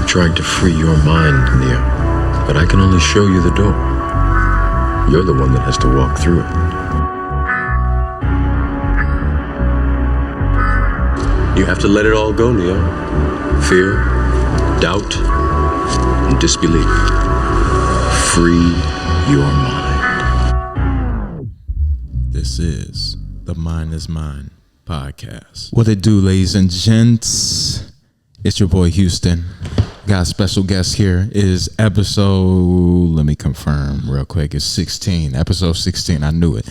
tried to free your mind, Neo, but I can only show you the door. You're the one that has to walk through it. You have to let it all go, Neo. Fear, doubt, and disbelief. Free your mind. This is the Mind is Mine podcast. What it do, ladies and gents? It's your boy Houston. Got a special guest here. It is episode, let me confirm real quick. It's 16, episode 16. I knew it.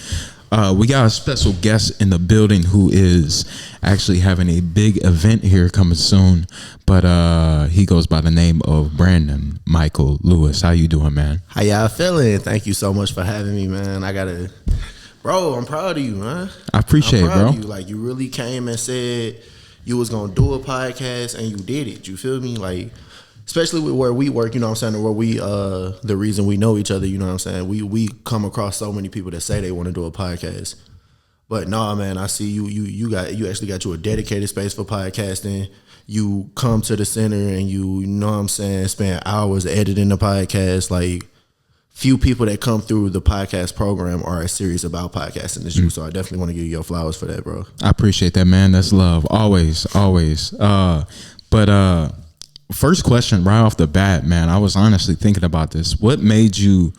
We got a special guest in the building who is actually having a big event here coming soon. But he goes by the name of Branden Michael Lewis. How you doing, man? How y'all feeling? Thank you so much for having me, man. Bro, I'm proud of you, man. I appreciate it, bro. Of you. Like, you really came and said you was gonna do a podcast, and you did it. You feel me? Like, especially with where we work, you know what I'm saying, where we the reason we know each other, you know what I'm saying? We come across so many people that say they want to do a podcast. But nah, man, I see you actually got you a dedicated space for podcasting. You come to the center and you know what I'm saying, spend hours editing the podcast. Like, few people that come through the podcast program are serious about podcasting as you. So I definitely want to give you your flowers for that, bro. I appreciate that, man. That's love. Always. But first question right off the bat, man, I was honestly thinking about this. What made you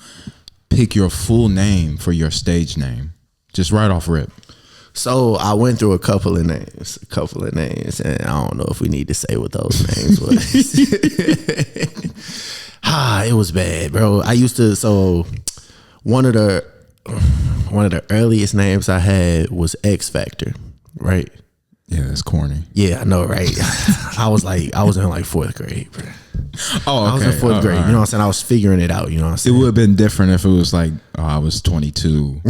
pick your full name for your stage name? Just right off rip. So I went through a couple of names, and I don't know if we need to say what those names was. It was bad, bro. I used to, so one of the earliest names I had was X Factor, right? Yeah, that's corny. Yeah, I know, right? I was in like fourth grade, bro. Oh, okay. I was in fourth grade. Right. You know what I'm saying? I was figuring it out. You know what I'm saying? It would have been different if it was like, I was 22.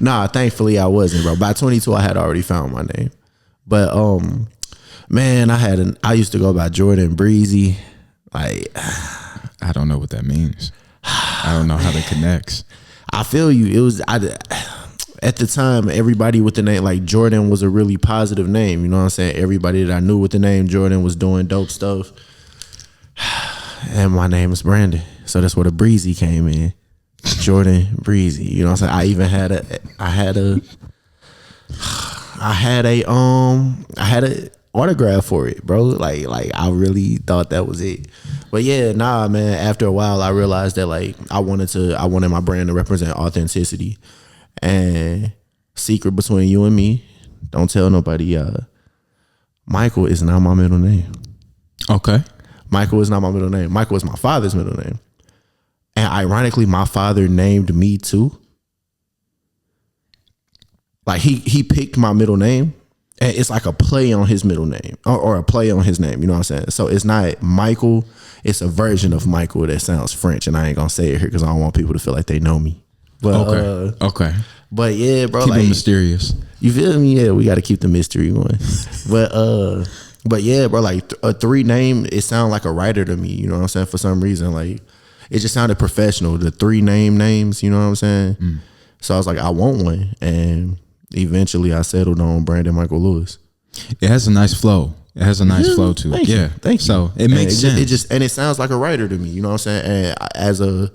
Nah, thankfully I wasn't, bro. By 22, I had already found my name. But man, I used to go by Jordan Breezy. Like, I don't know what that means. I don't know how that connects. I feel you. At the time, everybody with the name, like, Jordan was a really positive name. You know what I'm saying? Everybody that I knew with the name Jordan was doing dope stuff. And my name is Branden. So that's where the Breezy came in. Jordan Breezy. You know what I'm saying? I even had a autograph for it, bro. Like I really thought that was it. But yeah, nah, man, after a while I realized that, like, I wanted my brand to represent authenticity. And secret between you and me, don't tell nobody, Michael is not my middle name. Okay. Michael is not my middle name. Michael is my father's middle name. And ironically, my father named me too. Like, he picked my middle name, and it's like a play on his middle name or a play on his name. You know what I'm saying? So it's not Michael. It's a version of Michael that sounds French, and I ain't gonna say it here because I don't want people to feel like they know me. But, okay. But yeah, bro, keep like, it mysterious. You feel me? Yeah, we got to keep the mystery going. But yeah, bro, like, a three name, it sounded like a writer to me. You know what I'm saying? For some reason, like, it just sounded professional. The three names. You know what I'm saying? So I was like, I want one, and eventually I settled on Branden Michael Lewis. It has a nice flow. It has a nice flow to it. Yeah, thank you. So it makes sense. It sounds like a writer to me. You know what I'm saying? And as a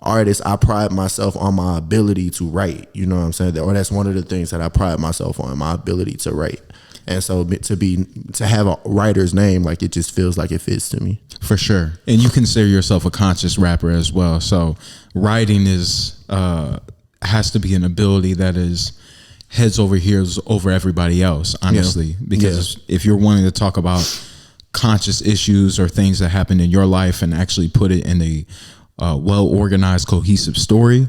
artist, I pride myself on my ability to write. You know what I'm saying? Or that's one of the things that I pride myself on, my ability to write. And so to have a writer's name, like, it just feels like it fits to me. For sure. And you consider yourself a conscious rapper as well. So writing has to be an ability that is heads over heels over everybody else, honestly. Because if you're wanting to talk about conscious issues or things that happen in your life and actually put it in a well-organized, cohesive story,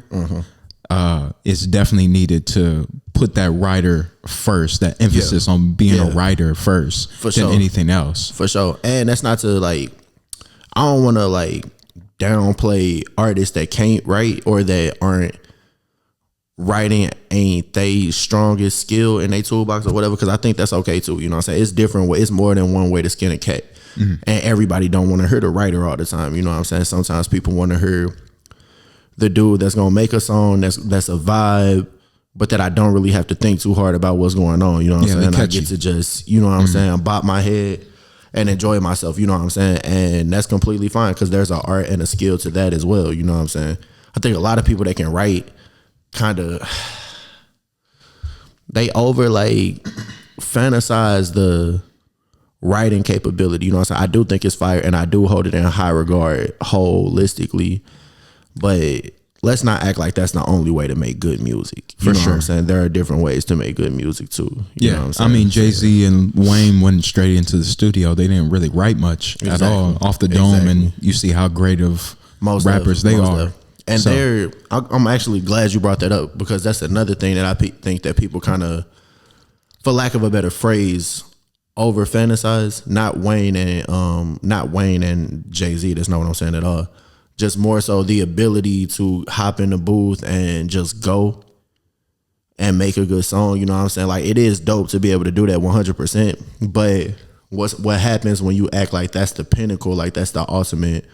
it's definitely needed to put that writer first, that emphasis on being a writer first than anything else. For sure. And that's not to, like, I don't want to, like, downplay artists that can't write or that aren't writing ain't they strongest skill in their toolbox or whatever, because I think that's okay too. You know what I'm saying? It's different. It's more than one way to skin a cat. And everybody don't want to hear the writer all the time. You know what I'm saying? Sometimes people want to hear the dude that's gonna make a song that's a vibe, but that I don't really have to think too hard about what's going on. You know what I'm saying? I get to just, you know what I'm saying, bop my head and enjoy myself, you know what I'm saying? And that's completely fine because there's an art and a skill to that as well, you know what I'm saying? I think a lot of people that can write kind of, they over like fantasize the writing capability, you know what I'm saying? I do think it's fire and I do hold it in high regard holistically, but let's not act like that's the only way to make good music. You know what I'm saying? There are different ways to make good music too. You know what I'm saying? I mean, Jay-Z and Wayne went straight into the studio. They didn't really write much at all off the dome, and you see how great of most rappers they are. And so, I'm actually glad you brought that up because that's another thing that I think that people kind of, for lack of a better phrase, over fantasize. Not Wayne and Jay-Z. That's not what I'm saying at all. Just more so the ability to hop in the booth and just go and make a good song. You know what I'm saying? Like, it is dope to be able to do that 100%. But what happens when you act like that's the pinnacle, like that's the ultimate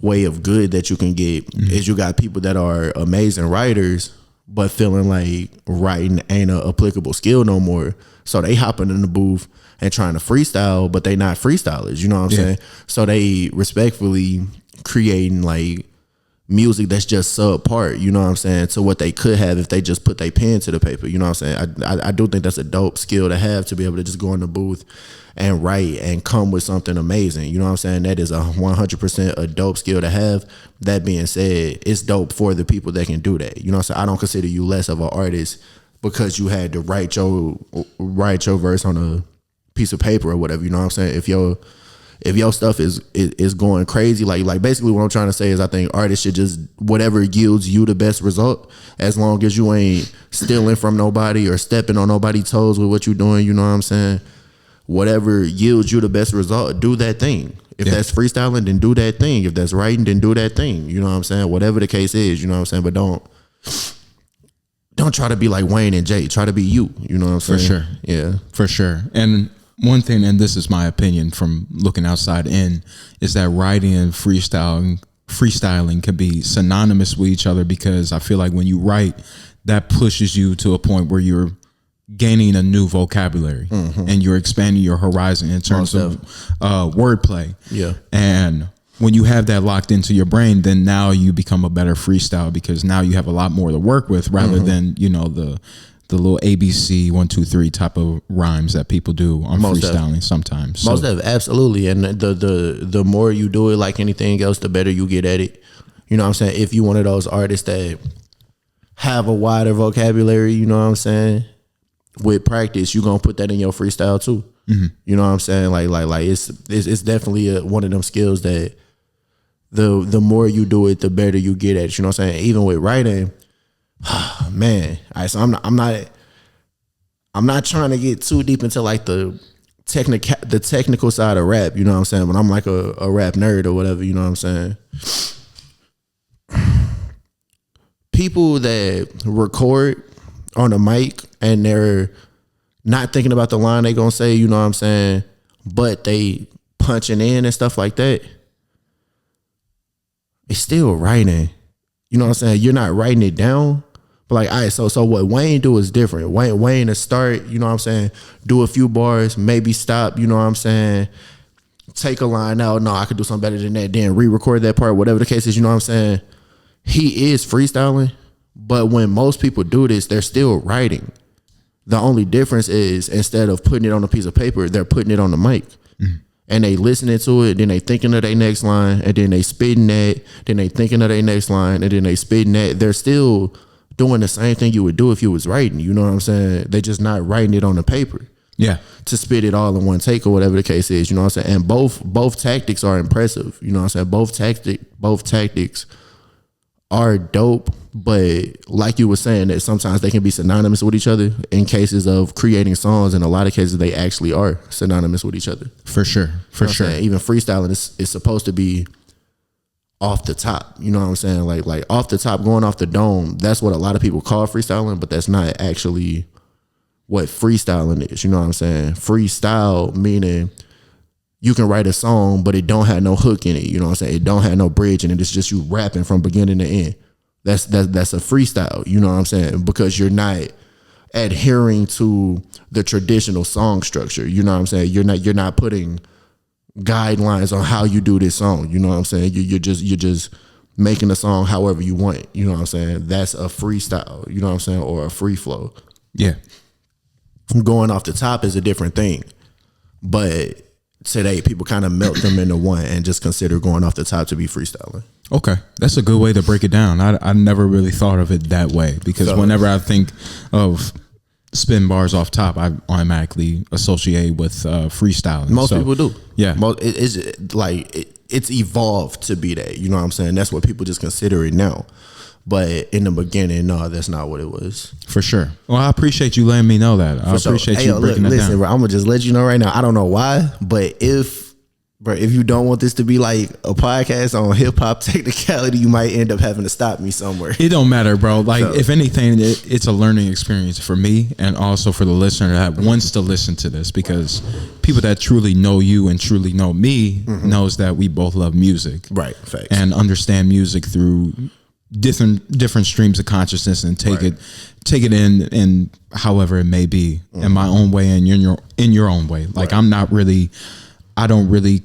way of good that you can get, is you got people that are amazing writers, but feeling like writing ain't a applicable skill no more. So they hopping in the booth and trying to freestyle, but they not freestylers. You know what I'm saying? So they respectfully creating like music that's just subpart, you know what I'm saying, to what they could have if they just put their pen to the paper. You know what I'm saying? I do think that's a dope skill to have, to be able to just go in the booth and write and come with something amazing. You know what I'm saying? That is 100% a dope skill to have. That being said, it's dope for the people that can do that. You know what I'm saying? I don't consider you less of an artist because you had to write your verse on a piece of paper or whatever. You know what I'm saying? If your stuff is going crazy, like basically what I'm trying to say is I think artists should just, whatever yields you the best result, as long as you ain't stealing from nobody or stepping on nobody's toes with what you're doing, you know what I'm saying? Whatever yields you the best result, do that thing. If that's freestyling, then do that thing. If that's writing, then do that thing. You know what I'm saying? Whatever the case is, you know what I'm saying? But don't try to be like Wayne and Jay. Try to be you. You know what I'm saying? For sure. Yeah. For sure. And one thing, and this is my opinion from looking outside in, is that writing and freestyling can be synonymous with each other, because I feel like when you write, that pushes you to a point where you're gaining a new vocabulary and you're expanding your horizon in terms of wordplay. Yeah. And when you have that locked into your brain, then now you become a better freestyle, because now you have a lot more to work with rather than, you know, the little ABC 1, 2, 3 type of rhymes that people do on freestyling sometimes. Most of it, absolutely. And the more you do it, like anything else, the better you get at it. You know what I'm saying? If you one of those artists that have a wider vocabulary, you know what I'm saying, with practice, you're gonna put that in your freestyle too. You know what I'm saying? Like it's definitely one of them skills that the more you do it, the better you get at it. You know what I'm saying? Even with writing, man. All right, so I'm not trying to get too deep into like the technical side of rap. You know what I'm saying? But I'm like a rap nerd or whatever. You know what I'm saying? People that record on a mic and they're not thinking about the line they gonna say, you know what I'm saying, but they punching in and stuff like that, it's still writing. You know what I'm saying? You're not writing it down. But like, all right, so what Wayne do is different. Wayne to start, you know what I'm saying, do a few bars, maybe stop, you know what I'm saying, take a line out, no, I could do something better than that, then re-record that part, whatever the case is, you know what I'm saying. He is freestyling, but when most people do this, they're still writing. The only difference is, instead of putting it on a piece of paper, they're putting it on the mic. And they listening to it, then they thinking of their next line, and then they spitting that, then they thinking of their next line, and then they spitting that. They're still doing the same thing you would do if you was writing. You know what I'm saying? They just not writing it on the paper. Yeah. To spit it all in one take or whatever the case is. You know what I'm saying? And both tactics are impressive. You know what I'm saying? Both tactics are dope, but like you were saying, that sometimes they can be synonymous with each other in cases of creating songs. In a lot of cases, they actually are synonymous with each other. For sure. For sure. Even freestyling is supposed to be off the top. You know what I'm saying? Like off the top, going off the dome. That's what a lot of people call freestyling, but that's not actually what freestyling is. You know what I'm saying? Freestyle meaning you can write a song, but it don't have no hook in it. You know what I'm saying? It don't have no bridge in it. It's just you rapping from beginning to end. That's a freestyle. You know what I'm saying? Because you're not adhering to the traditional song structure. You know what I'm saying? You're not putting guidelines on how you do this song. You know what I'm saying? You're just making a song however you want it. You know what I'm saying? That's a freestyle. You know what I'm saying? Or a free flow. Yeah. Going off the top is a different thing, but today people kind of melt them into one and just consider going off the top to be freestyling. Okay, that's a good way to break it down. I never really thought of it that way, because whenever I think of spin bars off top, I automatically associate with freestyling. Most people do. Yeah, it's evolved to be that. You know what I'm saying? That's what people just consider it now. But in the beginning, no, that's not what it was. For sure. Well, I appreciate you letting me know that. I appreciate you breaking that down. Bro, I'm gonna just let you know right now. I don't know why, but if you don't want this to be like a podcast on hip hop technicality, you might end up having to stop me somewhere. It don't matter, bro. Like, if anything, it's a learning experience for me and also for the listener that wants to listen to this, because people that truly know you and truly know me knows that we both love music, right? Facts. And understand music through different streams of consciousness, and take it in however it may be, in my own way and in your own way. Like, I don't really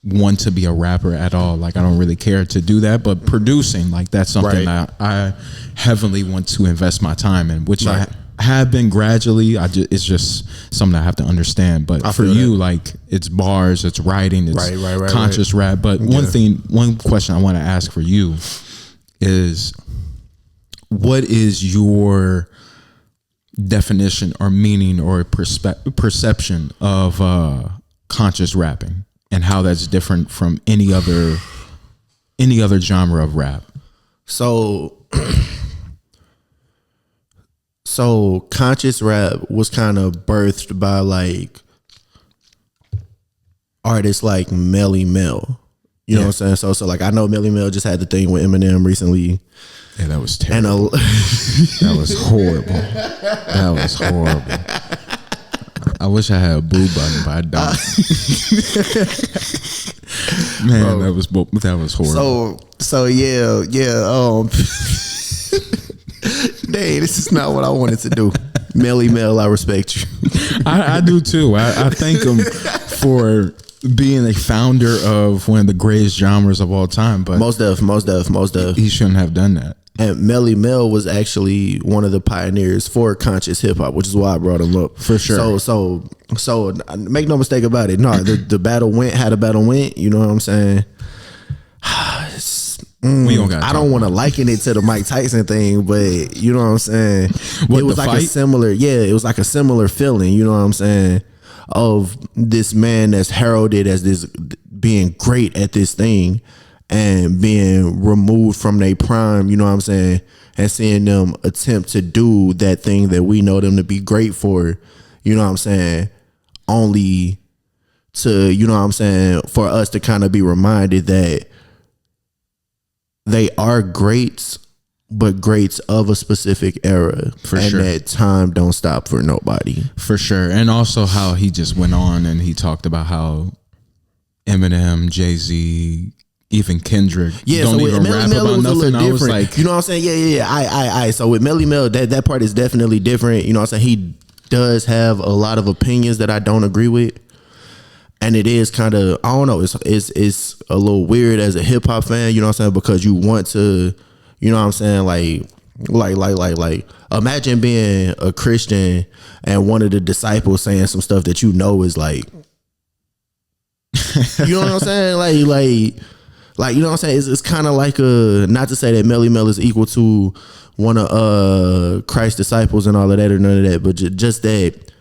want to be a rapper at all. Like, I don't really care to do that, but producing, like, that's something that I heavily want to invest my time in, which I have been gradually. It's just something I have to understand. But for you, like, it's bars, it's writing, it's conscious rap. But one question I want to ask for you is, what is your definition or meaning or perception of conscious rapping, and how that's different from any other genre of rap? So conscious rap was kind of birthed by like artists like Melly Mel. You know what I'm saying? So like, I know Melly Mel just had the thing with Eminem recently. Yeah, that was terrible. That was horrible. That was horrible. I wish I had a boo button, but I don't. Man, bro, that was horrible. So yeah. Dang, this is not what I wanted to do. Melly Mel, I respect you. I do too. I thank him for being a founder of one of the greatest genres of all time. But most of. He shouldn't have done that. And Melly Mel was actually one of the pioneers for conscious hip hop, which is why I brought him up. For sure. So make no mistake about it. No, the battle went how the battle went. You know what I'm saying? I don't want to liken it to the Mike Tyson thing, but you know what I'm saying? It was like fight? It was like a similar feeling, you know what I'm saying? Of this man that's heralded as this being great at this thing and being removed from their prime, you know what I'm saying? And seeing them attempt to do that thing that we know them to be great for, you know what I'm saying? Only to, you know what I'm saying, for us to kind of be reminded that they are greats, but greats of a specific era. For sure. And that time don't stop for nobody. For sure. And also how he just went on and he talked about how Eminem, Jay-Z, even Kendrick don't even rap about nothing. I was like, you know what I'm saying? Yeah. So with Melly Mel, that part is definitely different. You know what I'm saying? He does have a lot of opinions that I don't agree with. And it is kind of, I don't know, it's a little weird as a hip hop fan, you know what I'm saying? Because you want to, you know what I'm saying? Like imagine being a Christian and one of the disciples saying some stuff that you know is like, you know what I'm saying? Like, you know what I'm saying? It's kind of like not to say that Melly Mel is equal to one of Christ's disciples and all of that or none of that, but just that,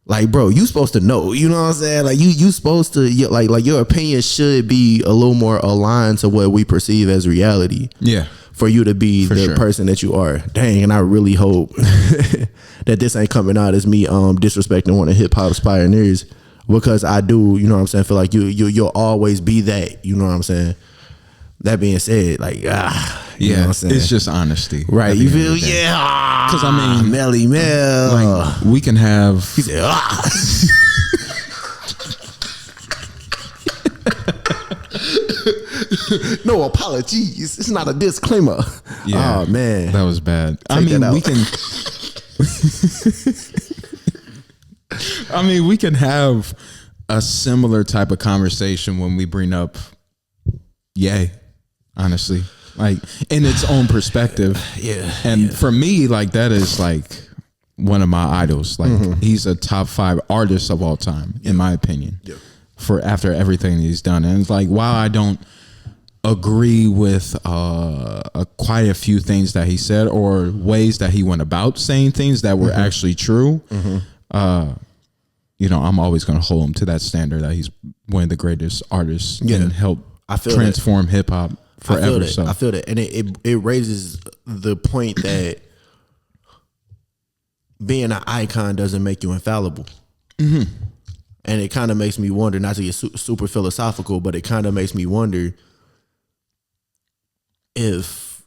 like, bro, you supposed to know, you know what I'm saying? Like, you supposed to, like your opinion should be a little more aligned to what we perceive as reality. Yeah. For you to be the person that you are. Dang, and I really hope that this ain't coming out as me disrespecting one of hip hop's pioneers, because I do, you know what I'm saying, feel like you'll always be that, you know what I'm saying? That being said, like, you know what I'm saying? It's just honesty. Right. You feel? Yeah. Because, I mean, Melly Mel. Like, we can have. He said, no apologies. It's not a disclaimer. Yeah. Oh, man. That was bad. We can have a similar type of conversation when we bring up Ye, honestly, like in its own perspective. And for me, like that is like one of my idols. Like he's a top 5 artist of all time, in my opinion, for after everything he's done. And it's like, while I don't agree with quite a few things that he said or ways that he went about saying things that were actually true, you know, I'm always going to hold him to that standard that he's one of the greatest artists and help transform hip hop forever. I feel that. And it raises the point that being an icon doesn't make you infallible. And it kind of makes me wonder, not to get super philosophical, but it kind of makes me wonder if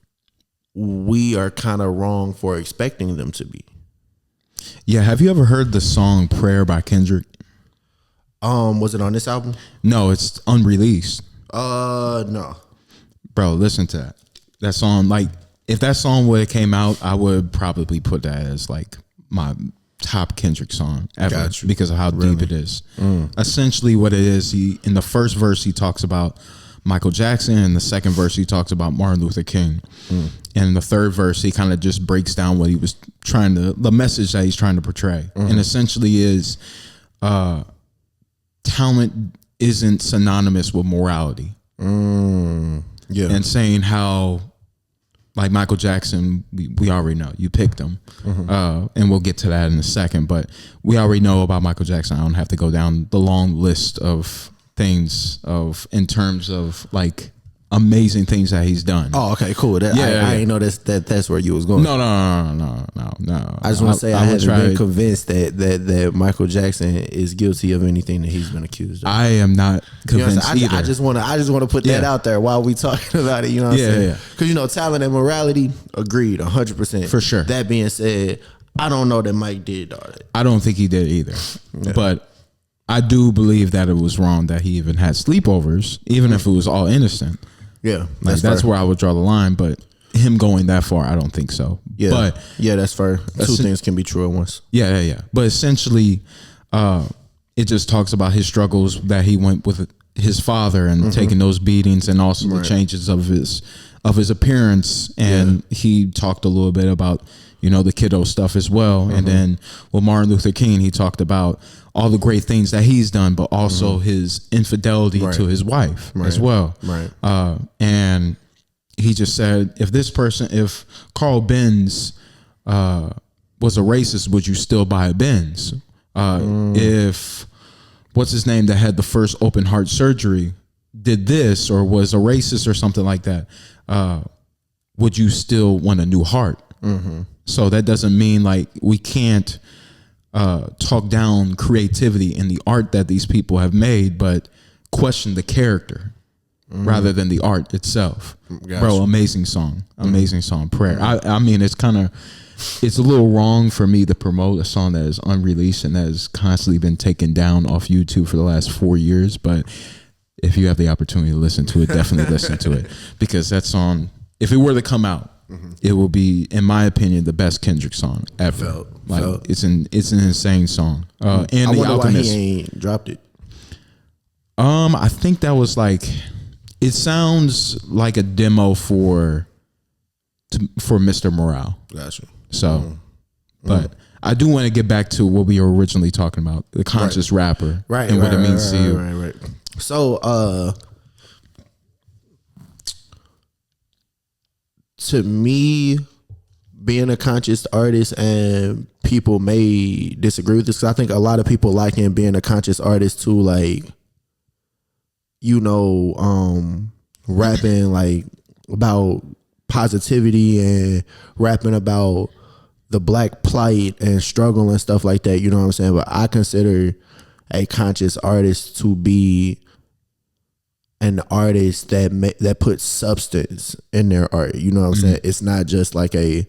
we are kind of wrong for expecting them to be. Yeah, have you ever heard the song "Prayer" by Kendrick? Was it on this album? No, it's unreleased. No. Bro, listen to that. That song, like, if that song would have came out, I would probably put that as like my top Kendrick song ever because of how deep it is. Essentially, what it is, he in the first verse he talks about Michael Jackson, and the second verse he talks about Martin Luther King. And in the third verse he kind of just breaks down what he was the message that he's trying to portray. And essentially is talent isn't synonymous with morality. And saying how, like Michael Jackson, we already know, you picked him. And we'll get to that in a second, but we already know about Michael Jackson. I don't have to go down the long list of things in terms of like amazing things that he's done. Oh, okay, cool. I didn't know that's where you was going. No. I just want to say I haven't been convinced that Michael Jackson is guilty of anything that he's been accused of. I am not convinced either. I just want to put that out there while we talking about it. You know what I'm saying? Because talent and morality, agreed, 100% for sure. That being said, I don't know that Mike did all that. I don't think he did either, but I do believe that it was wrong that he even had sleepovers, even if it was all innocent. Yeah, that's where I would draw the line. But him going that far, I don't think so. Yeah, but that's fair. Two things can be true at once. Yeah. But essentially, it just talks about his struggles that he went with his father and taking those beatings, and also the changes of his appearance. And he talked a little bit about the kiddo stuff as well. And then with Martin Luther King, he talked about all the great things that he's done, but also his infidelity to his wife as well. And he just said, if Carl Benz was a racist, would you still buy a Benz? If what's his name that had the first open heart surgery did this or was a racist or something like that, would you still want a new heart? So that doesn't mean like we can't talk down creativity in the art that these people have made, but question the character rather than the art itself. Bro, amazing song, Prayer. I mean, it's a little wrong for me to promote a song that is unreleased and that has constantly been taken down off YouTube for the last 4 years. But if you have the opportunity to listen to it, definitely listen to it, because that song, if it were to come out, it will be, in my opinion, the best Kendrick song ever. It's an insane song. And I the wonder Alchemist. why he ain't dropped it. I think that was like, it sounds like a demo for Mr. Morale. Gotcha. So, but I do want to get back to what we were originally talking about, the conscious rapper, and what it means to you. Right. So, to me, being a conscious artist, and people may disagree with this, because I think a lot of people liken being a conscious artist to like, rapping like about positivity and rapping about the black plight and struggle and stuff like that. You know what I'm saying? But I consider a conscious artist to be an artist that puts substance in their art. You know what I'm saying? It's not just like a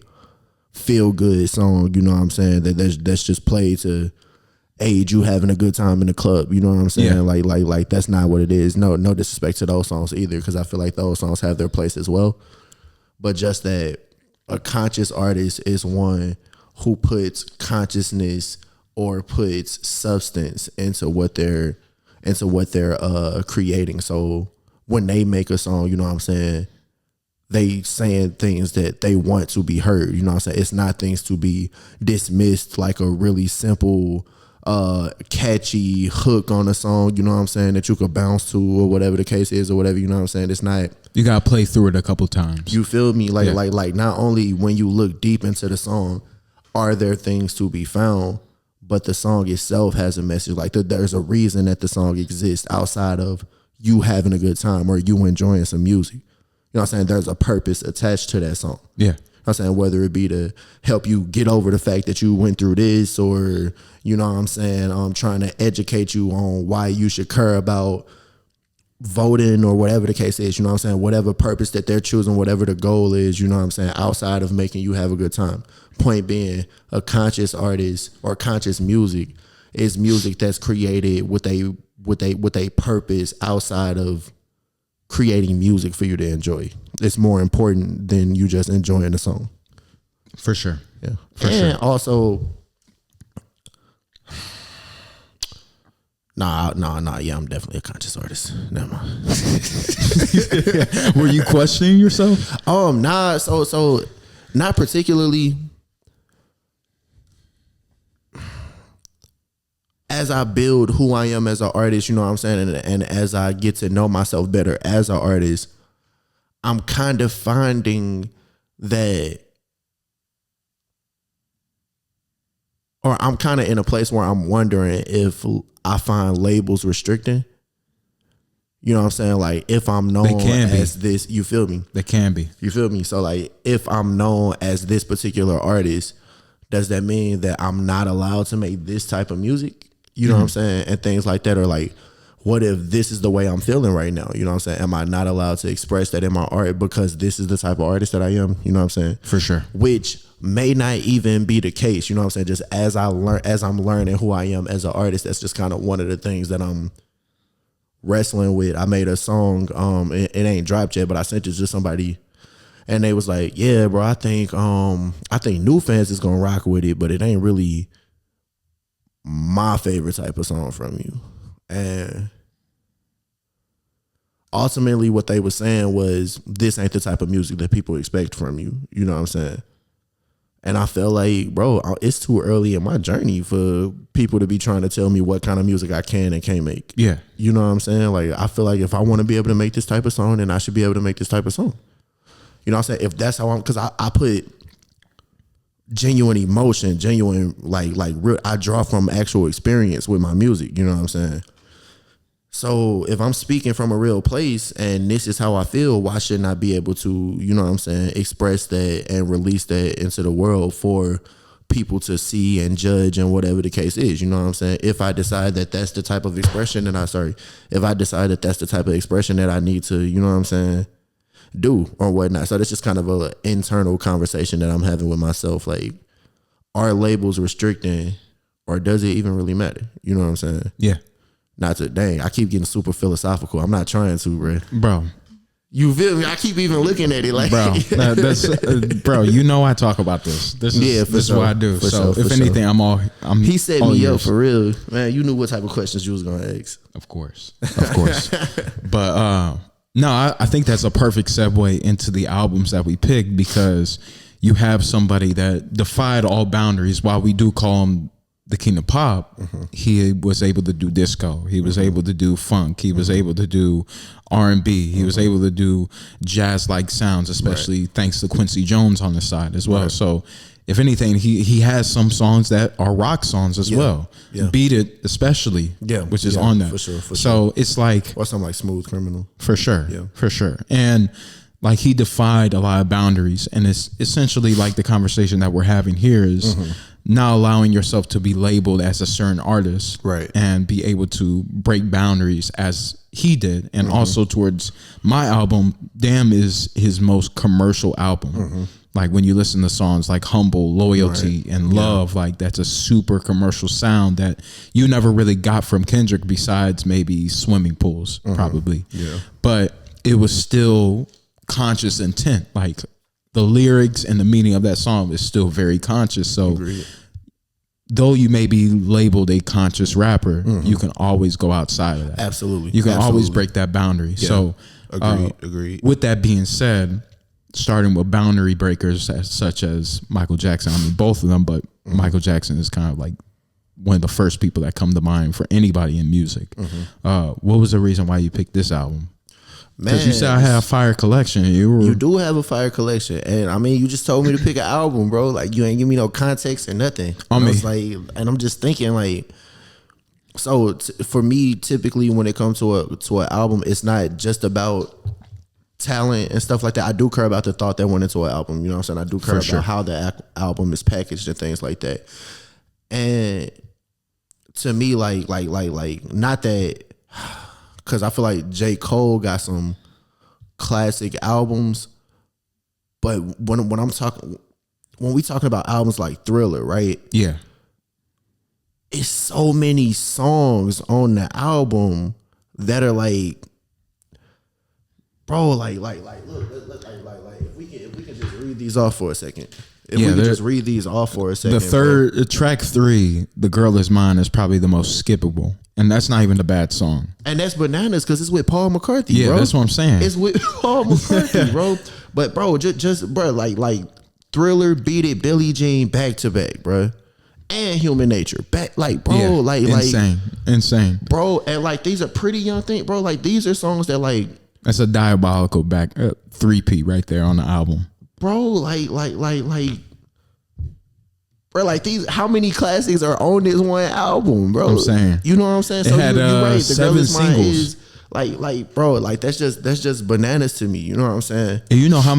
feel good song. You know what I'm saying? That's just played to aid you having a good time in the club. You know what I'm saying? Yeah. Like that's not what it is. No disrespect to those songs either, because I feel like those songs have their place as well. But just that a conscious artist is one who puts consciousness or puts substance into what they're into what they're creating. So when they make a song, you know what I'm saying, they saying things that they want to be heard. You know what I'm saying? It's not things to be dismissed like a really simple catchy hook on a song, you know what I'm saying, that you could bounce to or whatever the case is or whatever, you know what I'm saying? It's not, you gotta play through it a couple times. You feel me? Like not only when you look deep into the song are there things to be found, but the song itself has a message. Like there's a reason that the song exists outside of you having a good time or you enjoying some music. You know what I'm saying? There's a purpose attached to that song. Yeah. I'm saying, whether it be to help you get over the fact that you went through this, or, you know what I'm saying, trying to educate you on why you should care about voting or whatever the case is, you know what I'm saying, whatever purpose that they're choosing, whatever the goal is, you know what I'm saying, outside of making you have a good time. Point being, a conscious artist or conscious music is music that's created with a purpose outside of creating music for you to enjoy. It's more important than you just enjoying the song. For sure. Yeah. For and sure. Also, nah, yeah, I'm definitely a conscious artist. Never mind. Were you questioning yourself? Nah, so not particularly. As I build who I am as an artist, you know what I'm saying, and as I get to know myself better as an artist, I'm kind of finding that, or I'm kind of in a place where I'm wondering if I find labels restricting. You know what I'm saying? Like, if I'm known as this, you feel me? They can be. You feel me? So, like, if I'm known as this particular artist, does that mean that I'm not allowed to make this type of music? You know what I'm saying? And things like that. Or like, what if this is the way I'm feeling right now? You know what I'm saying? Am I not allowed to express that in my art because this is the type of artist that I am? You know what I'm saying? For sure. Which may not even be the case. You know what I'm saying? Just as I'm learning who I am as an artist, that's just kind of one of the things that I'm wrestling with. I made a song, it ain't dropped yet, but I sent it to somebody and they was like, yeah, bro, I think New Fans is gonna rock with it, but it ain't really my favorite type of song from you. And ultimately what they were saying was, this ain't the type of music that people expect from you. You know what I'm saying? And I felt like, bro, it's too early in my journey for people to be trying to tell me what kind of music I can and can't make. Yeah. You know what I'm saying? Like, I feel like if I want to be able to make this type of song, then I should be able to make this type of song. You know what I'm saying? If that's how because I put genuine emotion, genuine, like real, I draw from actual experience with my music. You know what I'm saying? So if I'm speaking from a real place and this is how I feel, why shouldn't I be able to, you know what I'm saying, express that and release that into the world for people to see and judge and whatever the case is? You know what I'm saying? If I decide that that's the type of expression if I decide that that's the type of expression that I need to, you know what I'm saying, do or whatnot. So that's just kind of an internal conversation that I'm having with myself. Like, are labels restricting or does it even really matter? You know what I'm saying? Yeah. Not to, dang, I keep getting super philosophical. I'm not trying to, bro. You feel me? I keep even looking at it like, bro. That's bro. You know I talk about this. This is what I do. So if anything, I'm. He set me up for real, man. You knew what type of questions you was gonna ask. Of course. But no, I think that's a perfect segue into the albums that we picked, because you have somebody that defied all boundaries. While we do call him the king of pop, he was able to do disco. He was able to do funk. He was able to do R&B. He was able to do jazz-like sounds, especially thanks to Quincy Jones on the side as well. So if anything, he has some songs that are rock songs as well. Yeah. Beat It especially, which is on that. For sure. So it's like, or something like Smooth Criminal. For sure. Yeah. For sure. And like, he defied a lot of boundaries, and it's essentially like the conversation that we're having here is not allowing yourself to be labeled as a certain artist, right? And be able to break boundaries as he did. And also towards my album, Damn is his most commercial album. Like, when you listen to songs like Humble, Loyalty, and Love, like, that's a super commercial sound that you never really got from Kendrick besides maybe Swimming Pools, probably. Yeah. But it was still conscious intent. Like, the lyrics and the meaning of that song is still very conscious. So though you may be labeled a conscious rapper, you can always go outside of that. Absolutely. You can always break that boundary. Yeah. So agreed. With that being said, starting with boundary breakers such as Michael Jackson, I mean both of them, but Michael Jackson is kind of like one of the first people that come to mind for anybody in music. What was the reason why you picked this album? Because you said I had a fire collection. You do have a fire collection, and I mean, you just told me to pick an album, bro. Like you ain't give me no context or nothing. I was like, and I'm just thinking, like, so for me, typically when it comes to an album, it's not just about talent and stuff like that. I do care about the thought that went into an album. You know what I'm saying? I do care about how the album is packaged and things like that. And to me, like, not that. Because I feel like J. Cole got some classic albums, but when we talking about albums like Thriller, right? Yeah, it's so many songs on the album that are like, bro, like look, if we can just read these off for a second. If we could just read these off for a second. The track 3, "The Girl Is Mine," is probably the most skippable. And that's not even a bad song. And that's bananas because it's with Paul McCartney, bro. Yeah, that's what I'm saying. It's with Paul McCartney, bro. But bro, just bro, like Thriller, Beat It, Billie Jean, back to back, bro. And Human Nature, back, like, bro, insane, bro. And like these are pretty young things, bro. Like these are songs that like that's a diabolical back 3P right there on the album, bro. Like. Bro, like these, how many classics are on this one album, bro? I'm saying, you know what I'm saying. So you're right. The 7 singles. Is like, bro, like that's just bananas to me. You know what I'm saying? And you know how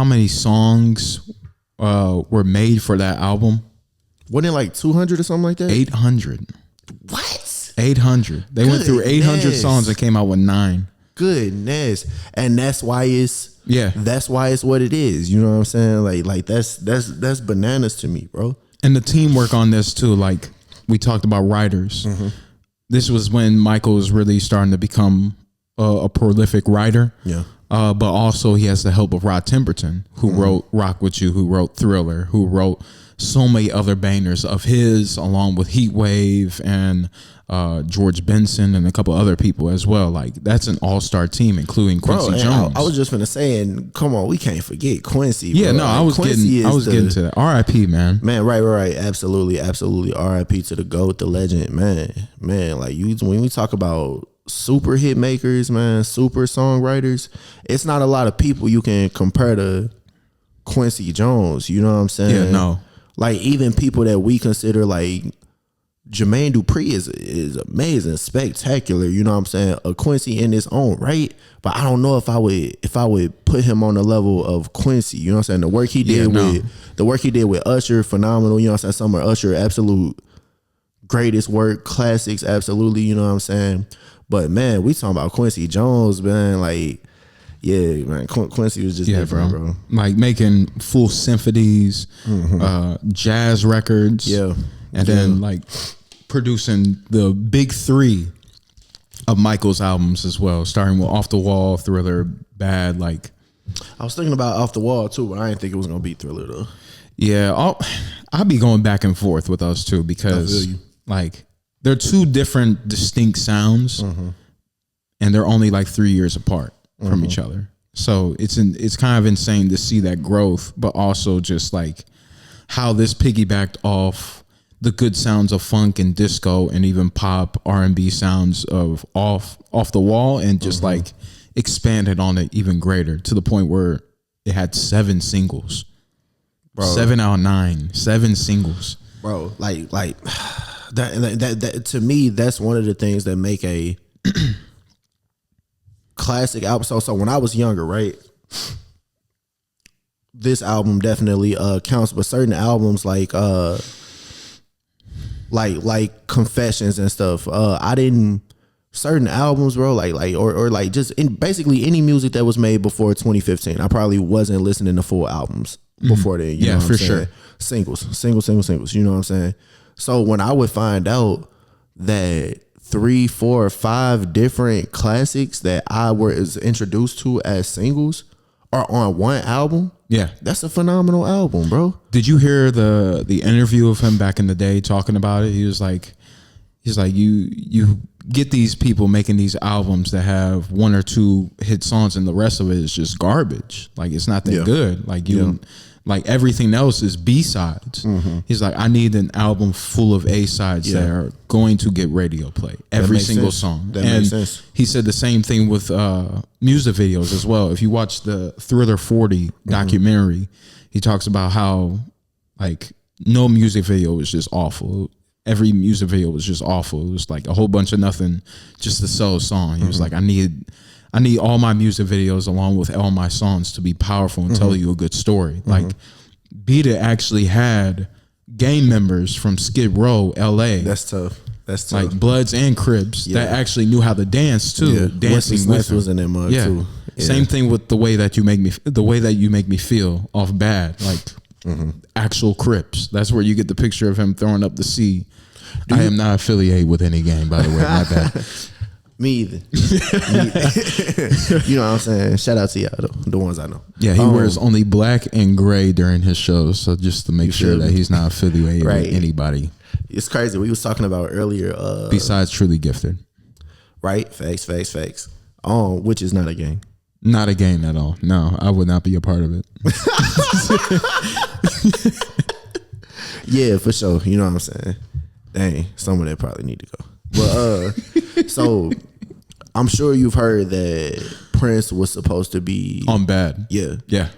many songs were made for that album? Wasn't it like 200 or something like that? 800. What? 800. They went through 800 songs and came out with 9. Goodness, and that's why it's what it is. You know what I'm saying? Like that's bananas to me, bro. And the teamwork on this too, like we talked about writers. This was when Michael was really starting to become a prolific writer. Yeah. But also he has the help of Rod Temperton, who wrote Rock With You, who wrote Thriller, who wrote so many other bangers of his, along with Heat Wave and George Benson and a couple other people as well. Like that's an all-star team, including Quincy Jones. I was just gonna say, and come on, we can't forget Quincy. Yeah, bro. no, I was getting to that. R.I.P. man. Right. Absolutely. R.I.P. to the GOAT, the legend, man. Like when we talk about super hit makers, man, super songwriters, it's not a lot of people you can compare to Quincy Jones. You know what I'm saying? Yeah, no. Like even people that we consider like Jermaine Dupri is amazing, spectacular. You know what I'm saying? A Quincy in his own right, but I don't know if I would put him on the level of Quincy. You know what I'm saying? The work he did with Usher, phenomenal. You know what I'm saying? Some of Usher absolute greatest work, classics, absolutely. You know what I'm saying? But man, we talking about Quincy Jones, man. Like, yeah, man, Quincy was just different, bro. Like making full symphonies, jazz records, and then like producing the big 3 of Michael's albums as well, starting with Off the Wall, Thriller, Bad. Like, I was thinking about Off the Wall too, but I didn't think it was gonna be Thriller though. Yeah, I'll be going back and forth with us too because like they're 2 different distinct sounds, and they're only like 3 years apart from each other. So it's kind of insane to see that growth, but also just like how this piggybacked off the good sounds of funk and disco and even pop R&B sounds of off the wall, and just like expanded on it even greater to the point where it had 7 singles. Bro. 7 out of 9, 7 singles. Bro, like that to me, that's one of the things that make a classic album. So when I was younger, right, this album definitely counts, but certain albums like Confessions and stuff, I didn't, certain albums, bro, like just basically any music that was made before 2015, I probably wasn't listening to full albums before then. You know what I'm saying? Singles, you know what I'm saying? So when I would find out that 3, 4, 5 different classics that I was introduced to as singles are on one album, Yeah. That's a phenomenal album, bro. Did you hear the interview of him back in the day talking about it? He's like, you get these people making these albums that have one or two hit songs, and the rest of it is just garbage. Like, it's not that good. Like like everything else is B-sides. He's like, I need an album full of A-sides that are going to get radio play. Every single song. That makes sense. He said the same thing with music videos as well. If you watch the Thriller 40 documentary, he talks about how like no music video was just awful. Every music video was just awful. It was like a whole bunch of nothing just to sell a song. He was like, I need all my music videos along with all my songs to be powerful and tell you a good story. Like Beat It actually had gang members from Skid Row, LA. That's tough. Like Bloods and Crips that actually knew how to dance too. Dancing with was in that mug too. Yeah. Same thing with the way that you make me feel off Bad. Like actual Crips. That's where you get the picture of him throwing up the C. I am not affiliated with any gang, by the way. My bad. Me either. You know what I'm saying? Shout out to y'all, the ones I know. Yeah, he wears only black and gray during his shows, so just to make sure that he's not affiliated with anybody. It's crazy. We was talking about earlier. Besides Truly Gifted. Facts. Which is not a gang. Not a gang at all. No, I would not be a part of it. Yeah, for sure. You know what I'm saying? Dang, some of that probably need to go. But so I'm sure you've heard that Prince was supposed to be on Bad. Yeah.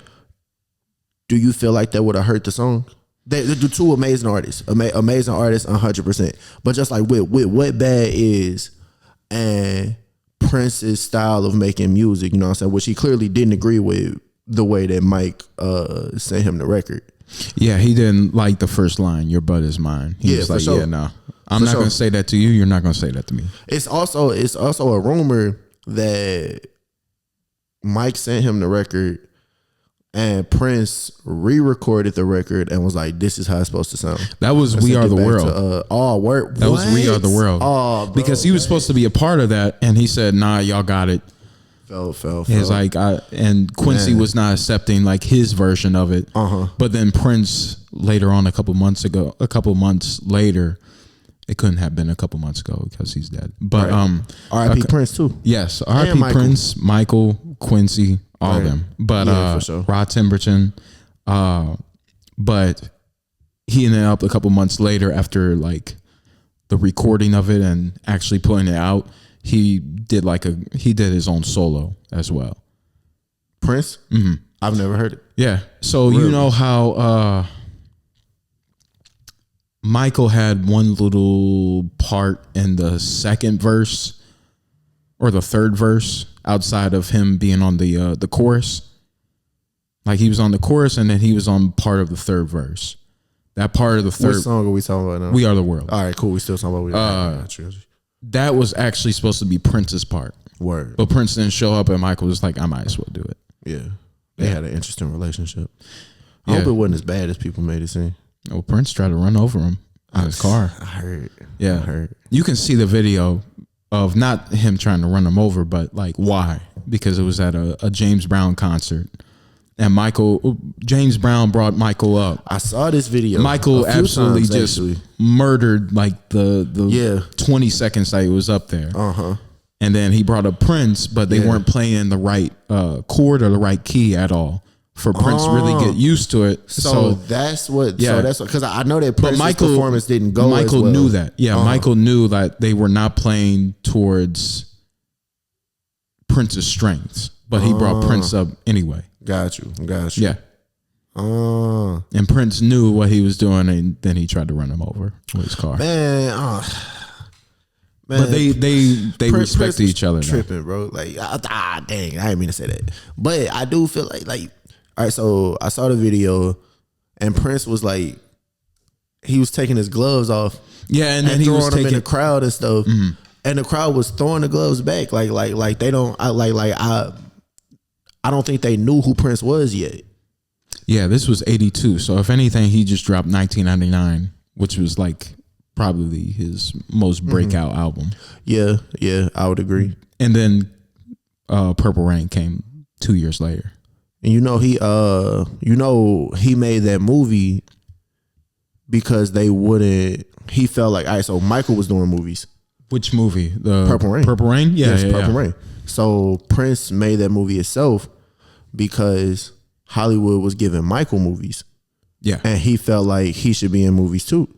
Do you feel like that would have hurt the song? They're two amazing artists, 100%. But just like with what Bad is and Prince's style of making music, you know what I'm saying, which he clearly didn't agree with the way that Mike sent him the record. Yeah, he didn't like the first line, "Your butt is mine." He was like, sure. "Yeah, no, I'm not going to say that to you. You're not going to say that to me." It's also a rumor that Mike sent him the record and Prince re-recorded the record and was like, "This is how it's supposed to sound." That was "We Are the World." That was "We Are the World." Oh, bro, because he was supposed to be a part of that, and he said, "Nah, y'all got it." Fell. It's like and Quincy was not accepting like his version of it. But then Prince later on, a couple months later, it couldn't have been a couple months ago because he's dead. But R.I.P. Prince too. Yes, R.I.P. Prince, Michael, Quincy, all of them. But for sure. Rod Temperton. But he ended up a couple months later after like the recording of it and actually putting it out. He did his own solo as well. Prince? I've never heard it. Yeah. So really? You know how Michael had one little part in the second verse or the third verse outside of him being on the chorus. Like he was on the chorus and then he was on part of the third verse. That part of the third. What song are we talking about now? "We Are the World." All right, cool. We still talking about "We Are the World." That was actually supposed to be Prince's part. Word. But Prince didn't show up and Michael was like, I might as well do it. Yeah. They had an interesting relationship. I hope it wasn't as bad as people made it seem. Well, Prince tried to run over him in his car. I heard. Yeah. I heard. You can see the video of not him trying to run him over, but like why? Because it was at a James Brown concert. And James Brown brought Michael up. I saw this video. Michael absolutely just murdered like the 20 seconds that he was up there. And then he brought up Prince, but they weren't playing the right chord or the right key at all for Prince really get used to it. So that's what. Yeah. So that's because I know that Prince's performance didn't go. Michael as well. knew that. Yeah, Michael knew that they were not playing towards Prince's strengths, but he brought Prince up anyway. Got you. Yeah. And Prince knew what he was doing, and then he tried to run him over with his car. Man, but they respected each other. Tripping, bro. Like, dang, I didn't mean to say that, but I do feel like, all right. So I saw the video, and Prince was like, he was taking his gloves off. Yeah, and then he was throwing them in the crowd and stuff, and the crowd was throwing the gloves back. Like they don't. I don't think they knew who Prince was yet. Yeah, this was 82. So if anything, he just dropped 1999, which was like probably his most breakout album. Yeah, I would agree. And then Purple Rain came 2 years later. And he made that movie because they wouldn't. He felt like, all right, so Michael was doing movies. Which movie? The Purple Rain. Purple Rain? Yeah, Yes, yeah, Purple yeah. Rain. So Prince made that movie itself because Hollywood was giving Michael movies. Yeah. And he felt like he should be in movies too.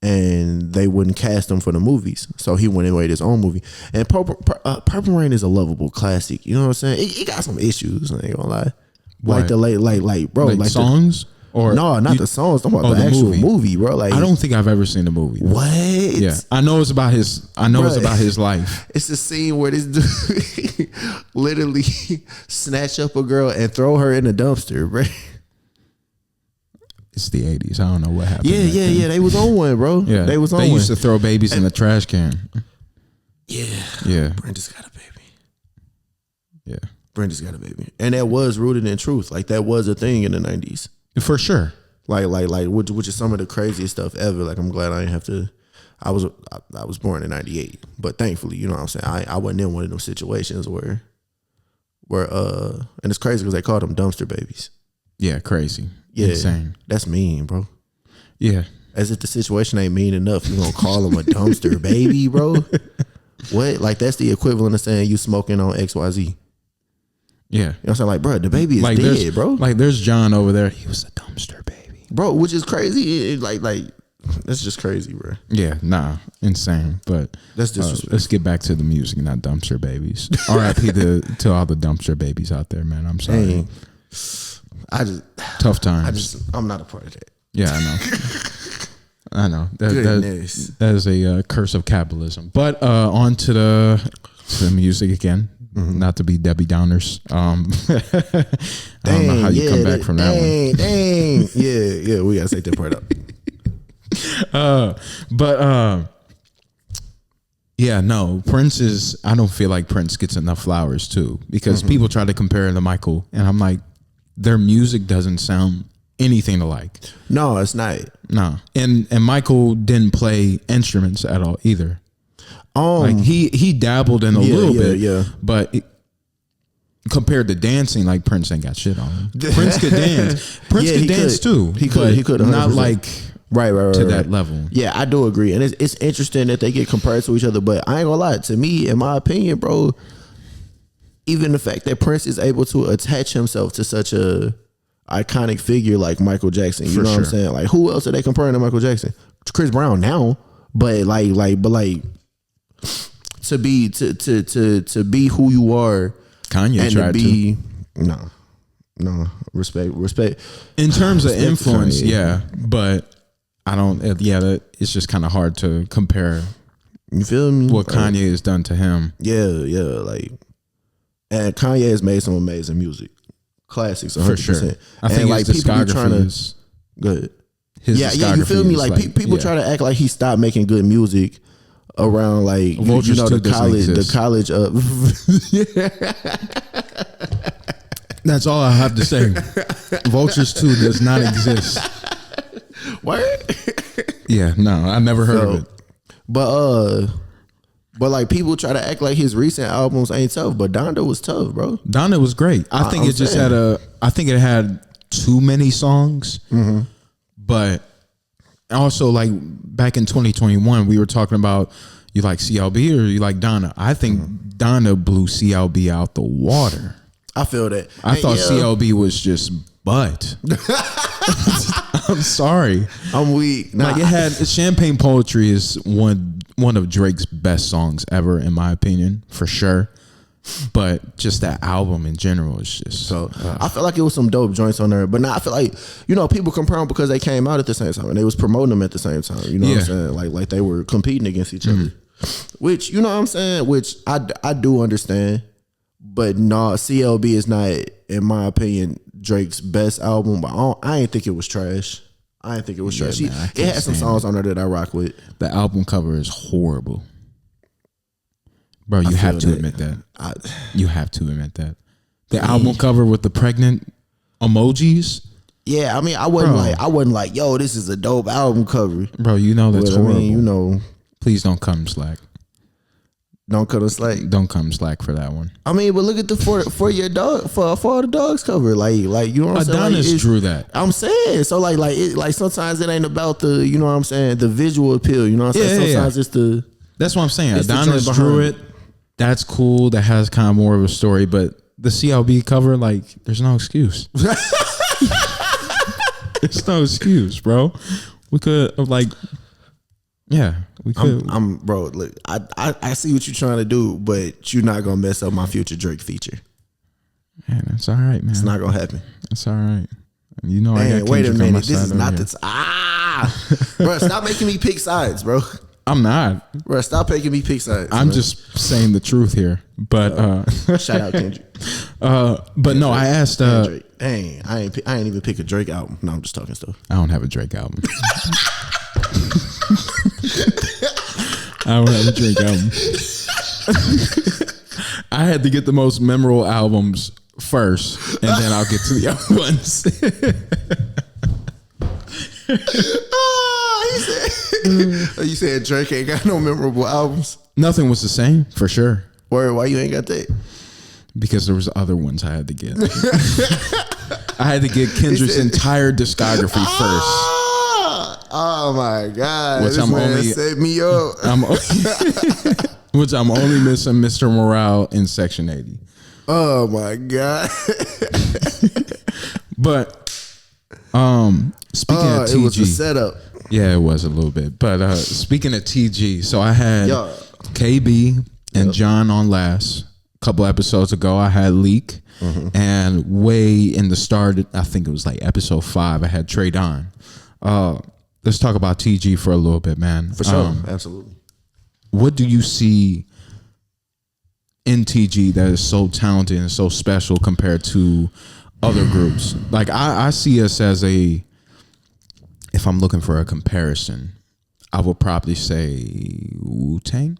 And they wouldn't cast him for the movies. So he went and made his own movie. And Purple Rain is a lovable classic. You know what I'm saying? It got some issues, I ain't gonna lie. What? Like bro, Like songs? Or no, not the songs. I'm about Oh, the the actual movie. movie, bro. Like, I don't think I've ever seen the movie. What? Yeah. I know it's about his it's about his life. It's the scene where this dude literally snatch up a girl and throw her in a dumpster, bro. It's the 80s. I don't know what happened. Yeah. They was on one, bro. Yeah. They was on They one. used to throw babies in the trash can. Yeah. Yeah. Brenda's got a baby. Yeah. Brenda's got a baby. And that was rooted in truth. Like, that was a thing in the 90s. For sure. Like, which is some of the craziest stuff ever. Like, I'm glad I didn't have to. I was born in '98, but thankfully, you know what I'm saying. I wasn't in one of those situations where and it's crazy because they called them dumpster babies. Yeah, crazy. Yeah, Insane. That's mean, bro. Yeah. As if the situation ain't mean enough, you gonna call them a dumpster baby, bro? What? Like, that's the equivalent of saying you smoking on XYZ. Yeah. You know what I'm saying? Like, bro, the baby is dead, bro. Like, there's John over there. He was a dumpster baby. Bro, which is crazy. Like that's just crazy, bro. Yeah, nah, insane. But That's disrespectful. let's get back to the music, not dumpster babies. R.I.P. to all the dumpster babies out there, man. I'm sorry. Dang. Tough times. I'm not a part of that. Yeah, I know. I know. Goodness. That is a curse of capitalism. But on to the music again. Not to be Debbie Downers. I don't know how you come back from that one. Dang. Yeah, we gotta take that part up. Yeah, no, Prince is, I don't feel like Prince gets enough flowers too, because people try to compare him to Michael, and I'm like, their music doesn't sound anything alike. No, it's not. No. And Michael didn't play instruments at all either. Like he dabbled in a little bit, but compared to dancing, like Prince ain't got shit on him. Prince could dance. Prince could dance too. He could. Not like right to that level. Yeah, I do agree, and it's interesting that they get compared to each other. But I ain't gonna lie, to me, in my opinion, bro, even the fact that Prince is able to attach himself to such a iconic figure like Michael Jackson, you know what I'm saying? Like, who else are they comparing to Michael Jackson? Chris Brown now, but to be who you are. Kanye and tried to be no respect in terms of influence, Kanye. yeah, but I don't. It's just kind of hard to compare. You feel me? What Kanye has done to him? Yeah, like, and Kanye has made some amazing music, classics, 100%. For sure. I think like his discography is good. His Yeah, you feel me? Like, people try to act like he stopped making good music around, like, Vultures you know, the college of That's all I have to say. Vultures 2 does not exist. What? Yeah, no, I never heard of it. But like, people try to act like his recent albums ain't tough, but Donda was tough, bro. Donda was great. I think it just had it had too many songs. But also, like, back in 2021, we were talking about, you like CLB or you like Donda? I think Donda blew CLB out the water. I feel that. I thought CLB was just butt. I'm sorry. I'm weak. Like, it had Champagne Poetry is one of Drake's best songs ever, in my opinion, for sure. But just that album in general is just so. I feel like it was some dope joints on there, but now I feel like, you know, people compare them because they came out at the same time and they was promoting them at the same time. You know what I'm saying? Like they were competing against each other, which, you know what I'm saying? Which I do understand, but no, CLB is not, in my opinion, Drake's best album. But I ain't think it was trash. I ain't think it was trash. Man, it had some songs on there that I rock with. The album cover is horrible. Bro, you have to admit that. You have to admit that. The album cover with the pregnant emojis. Yeah, I mean, I wasn't like, yo, this is a dope album cover. Bro, you know that's horrible. I mean, you know, please don't come slack. Don't cut us slack. Don't come slack for that one. I mean, but look at the for your dog for all the dogs cover. Like you know what I'm saying? Adonis drew that. I'm saying so like sometimes it ain't about the you know what I'm saying the visual appeal. You know what I'm saying? Sometimes it's the. That's what I'm saying. It's the Adonis joint drew behind it. That's cool. That has kind of more of a story, but the CLB cover, like, there's no excuse. There's no excuse, bro. We could have we could. I'm bro. Look, I see what you're trying to do, but you're not gonna mess up my future Drake feature. Man, that's all right, man. It's not gonna happen. That's all right. You know, I got wait a Kendrick on my minute. This side is over not here. bro. Stop making me pick sides, bro. I'm not. Bro, stop making me pick sides. I'm man. just saying the truth here. But Shout out Kendrick. but no, I asked. Drake. Dang, I ain't even pick a Drake album. No, I'm just talking stuff. I don't have a Drake album. I don't have a Drake album. I had to get the most memorable albums first, and then I'll get to the other ones. You said Drake ain't got no memorable albums. Nothing was the same, for sure. Why you ain't got that? Because there was other ones I had to get. I had to get Kendrick's entire discography first. Oh my God! Which this I'm man only set me up. Which I'm only missing Mr. Morale in Section 80. Oh my God! But speaking of TG, it was a setup. Yeah, it was a little bit. But speaking of TG, so I had KB and John on last. A couple episodes ago, I had Leak. And way in the start, I think it was like episode 5, I had Trey Don. Let's talk about TG for a little bit, man. For sure. Absolutely. What do you see in TG that is so talented and so special compared to other groups? Like I see us as if I'm looking for a comparison, I would probably say Wu-Tang,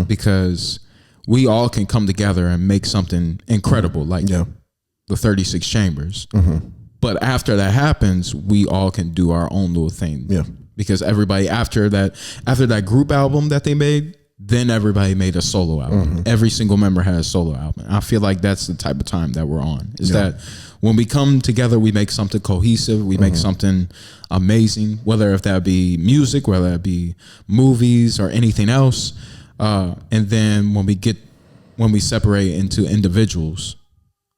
because we all can come together and make something incredible, like the 36 Chambers. But after that happens, we all can do our own little thing. Yeah. Because everybody after that group album that they made, then everybody made a solo album. Every single member had a solo album. I feel like that's the type of time that we're on. Is that when we come together, we make something cohesive, we make something amazing, whether if that be music, whether that be movies or anything else. And then when we separate into individuals,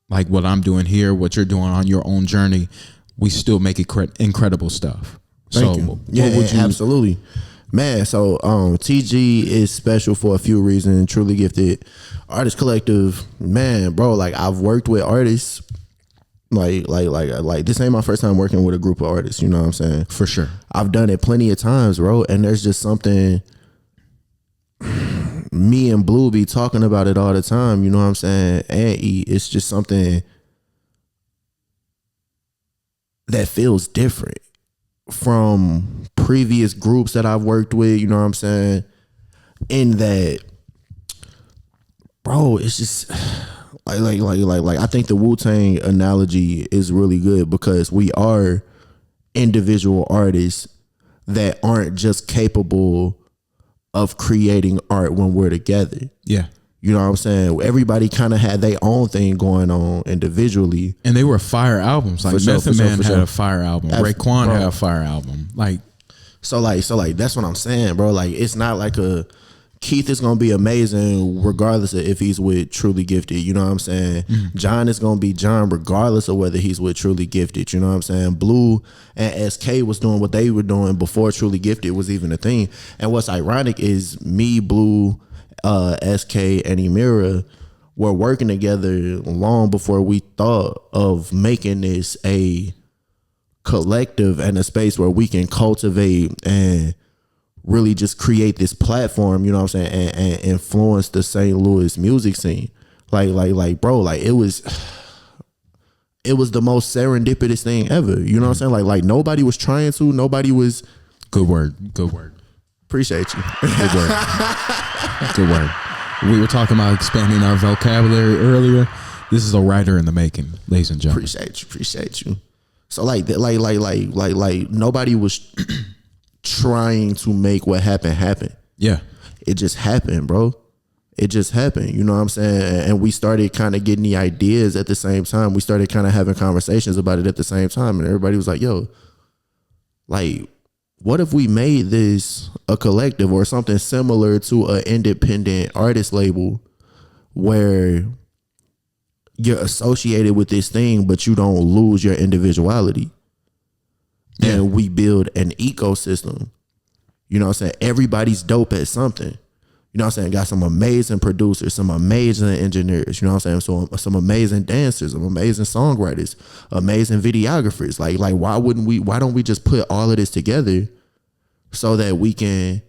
like what I'm doing here, what you're doing on your own journey, we still make incredible stuff. Thank you. Absolutely. Man, so TG is special for a few reasons. Truly Gifted Artist Collective, man, bro, like I've worked with artists like this ain't my first time working with a group of artists, you know what I'm saying? For sure. I've done it plenty of times, bro, and there's just something me and Blue be talking about it all the time, you know what I'm saying? And it's just something that feels different from previous groups that I've worked with, you know what I'm saying? In that, bro, it's just like I think the Wu-Tang analogy is really good because we are individual artists that aren't just capable of creating art when we're together. Yeah. You know what I'm saying? Everybody kind of had their own thing going on individually. And they were fire albums. Like Method Man had a fire album. Raekwon had a fire album. So that's what I'm saying, bro. Like it's not like Keith is gonna be amazing regardless of if he's with Truly Gifted, you know what I'm saying? John is gonna be John regardless of whether he's with Truly Gifted, you know what I'm saying? Blue and SK was doing what they were doing before Truly Gifted was even a thing. And what's ironic is me, Blue, SK, and Emira were working together long before we thought of making this a collective and a space where we can cultivate and really just create this platform, you know what I'm saying, and influence the St. Louis music scene. Like, bro, like it was the most serendipitous thing ever. You know what I'm saying? Like nobody was trying to, nobody was. Good word. Appreciate you. Good word. Good word. We were talking about expanding our vocabulary earlier. This is a writer in the making, ladies and gentlemen. Appreciate you. So like nobody was trying to make what happened happen. Yeah. It just happened, bro. It just happened, you know what I'm saying? And we started kind of getting the ideas at the same time. We started kind of having conversations about it at the same time. And everybody was like, yo, like, what if we made this a collective or something similar to an independent artist label where you're associated with this thing, but you don't lose your individuality? Yeah. And we build an ecosystem. You know what I'm saying? Everybody's dope at something. You know what I'm saying? Got some amazing producers, some amazing engineers, you know what I'm saying? So some amazing dancers, some amazing songwriters, amazing videographers. Like why don't we just put all of this together so that we can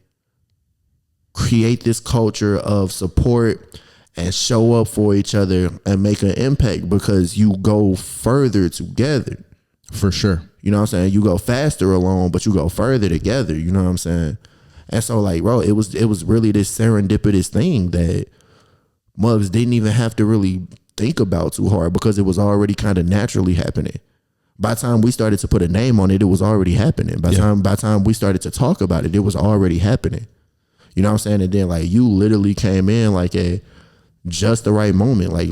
create this culture of support and show up for each other and make an impact, because you go further together. For sure. You know what I'm saying? You go faster alone, but you go further together. You know what I'm saying? And so, like, bro, it was really this serendipitous thing that Muggs didn't even have to really think about too hard, because it was already kind of naturally happening. By the time we started to put a name on it, it was already happening. By the time we started to talk about it, it was already happening. You know what I'm saying? And then, like, you literally came in like at just the right moment, like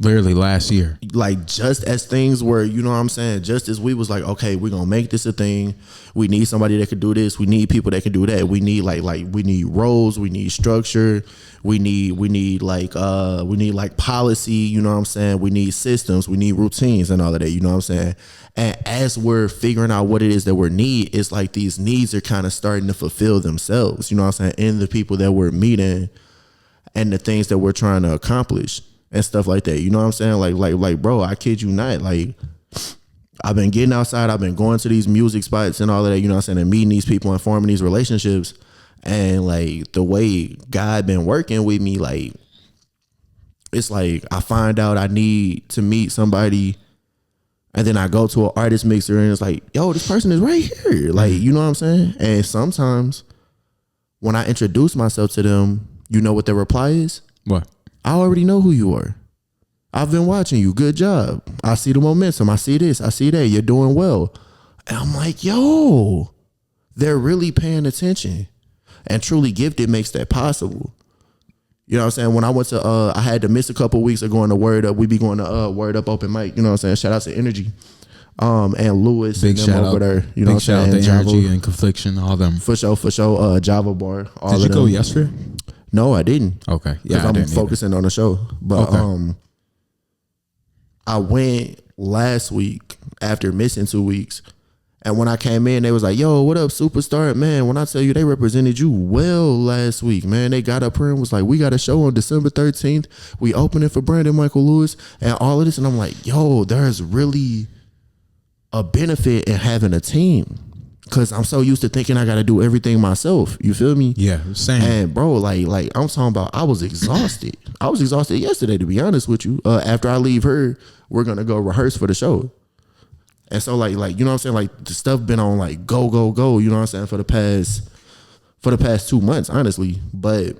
literally last year, like just as things were, you know what I'm saying, just as we was like, okay, we're gonna make this a thing, we need somebody that could do this, we need people that can do that, we need like we need roles, we need structure, we need like policy, you know what I'm saying, we need systems, we need routines and all of that, you know what I'm saying. And as we're figuring out what it is that we need, it's like these needs are kind of starting to fulfill themselves, you know what I'm saying, in the people that we're meeting and the things that we're trying to accomplish and stuff like that. You know what I'm saying? Like, bro, I kid you not. Like, I've been getting outside. I've been going to these music spots and all of that, you know what I'm saying? And meeting these people and forming these relationships. And like the way God been working with me, like, it's like I find out I need to meet somebody, and then I go to an artist mixer and it's like, yo, this person is right here. Like, you know what I'm saying? And sometimes when I introduce myself to them, you know what their reply is? What? I already know who you are. I've been watching you. Good job. I see the momentum. I see this. I see that. You're doing well. And I'm like, yo, they're really paying attention. And Truly Gifted makes that possible. You know what I'm saying? When I went to, I had to miss a couple weeks of going to Word Up. We be going to Word Up open mic. You know what I'm saying? Shout out to Energy. And Lewis. Big and them shout over out. there. You know big shout what I'm out to saying? Energy and Confliction, all them. For sure. Java Bar. All Did you of go them. yesterday? No, I didn't. Okay. Because Yeah, I'm focusing on the show. But Okay. I went last week after missing 2 weeks. And when I came in, they was like, yo, what up, superstar? Man, when I tell you they represented you well last week, man. They got up here and was like, we got a show on December 13th. We opening for Branden Michael Lewis and all of this. And I'm like, yo, there's really a benefit in having a team. Because I'm so used to thinking I got to do everything myself. You feel me? Yeah, same. And bro, like I'm talking about, I was exhausted. I was exhausted yesterday, to be honest with you. After I leave her, we're going to go rehearse for the show. And so like, you know what I'm saying? Like the stuff been on like go, you know what I'm saying? For the past 2 months, honestly. But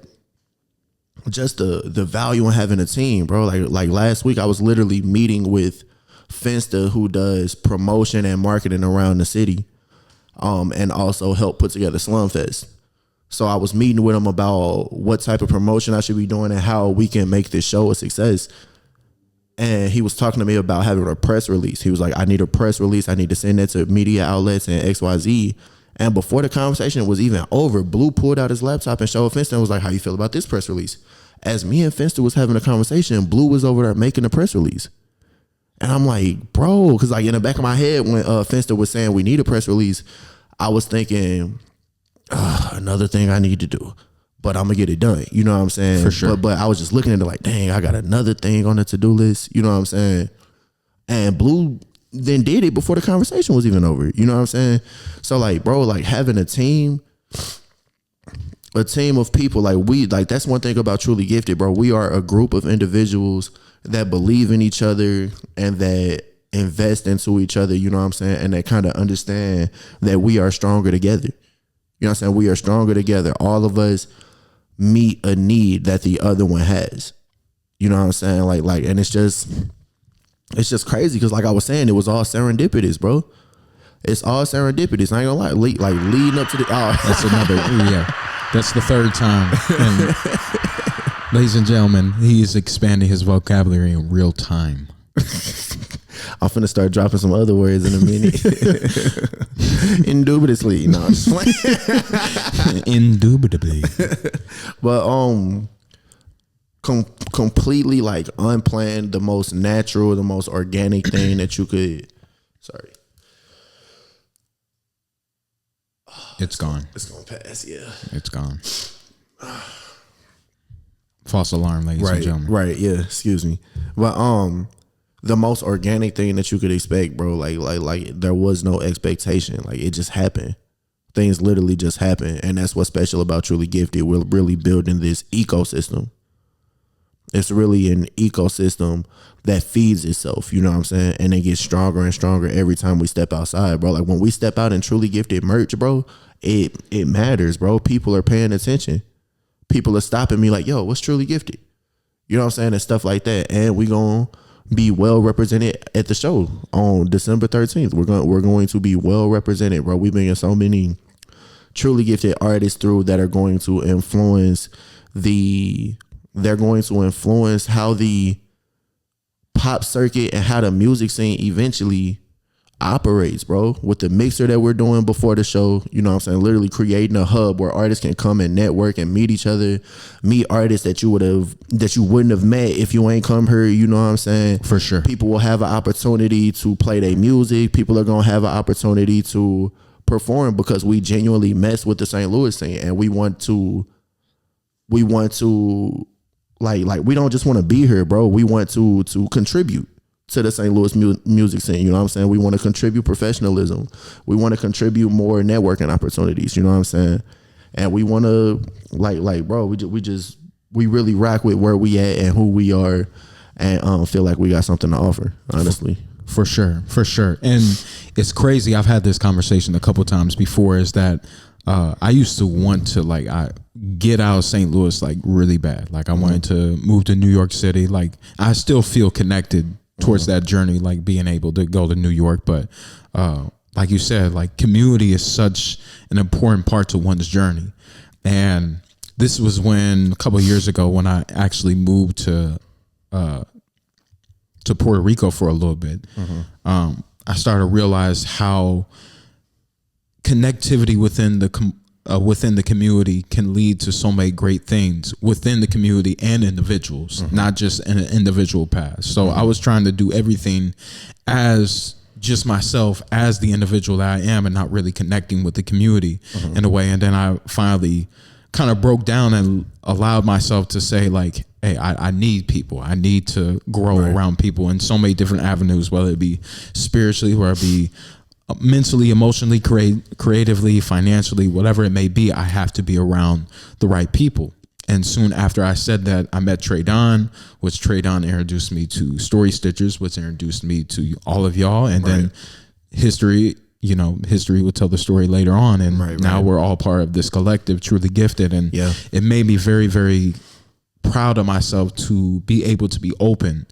just the value in having a team, bro. Like last week, I was literally meeting with Finsta, who does promotion and marketing around the city. And also help put together Slumfest. So I was meeting with him about what type of promotion I should be doing and how we can make this show a success. And he was talking to me about having a press release. He was like, I need a press release. I need to send that to media outlets and XYZ. And before the conversation was even over, Blue pulled out his laptop and showed Finsta and was like, how you feel about this press release? As me and Finsta was having a conversation, Blue was over there making the press release. And I'm like, bro, because like in the back of my head, when Finsta was saying we need a press release, I was thinking, another thing I need to do, but I'm gonna get it done. You know what I'm saying? For sure. But I was just looking at it like, dang, I got another thing on the to-do list. You know what I'm saying? And Blue then did it before the conversation was even over. You know what I'm saying? So like, bro, like having a team of people, like that's one thing about Truly Gifted, bro. We are a group of individuals that believe in each other and that invest into each other, you know what I'm saying? And that kind of understand that we are stronger together. You know what I'm saying? We are stronger together. All of us meet a need that the other one has. You know what I'm saying? Like, and it's just crazy because like I was saying, it was all serendipitous, bro. It's all serendipitous. I ain't gonna lie. Like leading up to the That's another, yeah. That's the third time. And Ladies and gentlemen, he is expanding his vocabulary in real time. I'm finna start dropping some other words in a minute. Indubitably. No, I'm just playing. Indubitably. But completely like unplanned, the most natural, the most organic thing that you could. Sorry. It's gone. It's gonna pass, yeah. It's gone. False alarm, ladies and gentlemen. Right, yeah, excuse me. But the most organic thing that you could expect, bro, like there was no expectation. Like it just happened. Things literally just happen. And that's what's special about Truly Gifted. We're really building this ecosystem. It's really an ecosystem that feeds itself, you know what I'm saying? And it gets stronger and stronger every time we step outside, bro. Like when we step out in Truly Gifted merch, bro, it matters, bro. People are paying attention. People are stopping me like, yo, what's Truly Gifted? You know what I'm saying? And stuff like that. And we gonna be well represented at the show on December 13th. We're going to be well represented, bro. We bring in so many Truly Gifted artists through that are going to influence how the pop circuit and how the music scene eventually operates, bro. With the mixer that we're doing before the show, you know what I'm saying? Literally creating a hub where artists can come and network and meet each other, meet artists that you wouldn't have met if you ain't come here, you know what I'm saying? For sure. People will have an opportunity to play their music. People are going to have an opportunity to perform because we genuinely mess with the St. Louis scene, and we want to like we don't just want to be here, bro. We want to contribute to the St. Louis music scene. You know what I'm saying? We want to contribute professionalism. We want to contribute more networking opportunities. You know what I'm saying? And we want to like, bro, we really rock with where we at and who we are, and feel like we got something to offer, honestly. For sure. And it's crazy. I've had this conversation a couple times before, is that I used to want to I get out of St. Louis like really bad. Like I wanted to move to New York City. Like I still feel connected towards that journey, like being able to go to New York. But like you said, like community is such an important part to one's journey. And this was when a couple of years ago when I actually moved to Puerto Rico for a little bit. I started to realize how connectivity within the community can lead to so many great things within the community and individuals, not just in an individual path. So I was trying to do everything as just myself, as the individual that I am, and not really connecting with the community in a way. And then I finally kind of broke down and allowed myself to say like, hey, I need people. I need to grow around people in so many different avenues, whether it be spiritually, whether it be mentally, emotionally, creatively, financially, whatever it may be. I have to be around the right people. And soon after I said that, I met Trey Don, which Trey Don introduced me to Story Stitchers, which introduced me to all of y'all. And then history will tell the story later on. And now we're all part of this collective, Truly Gifted. And it made me very, very proud of myself to be able to be open,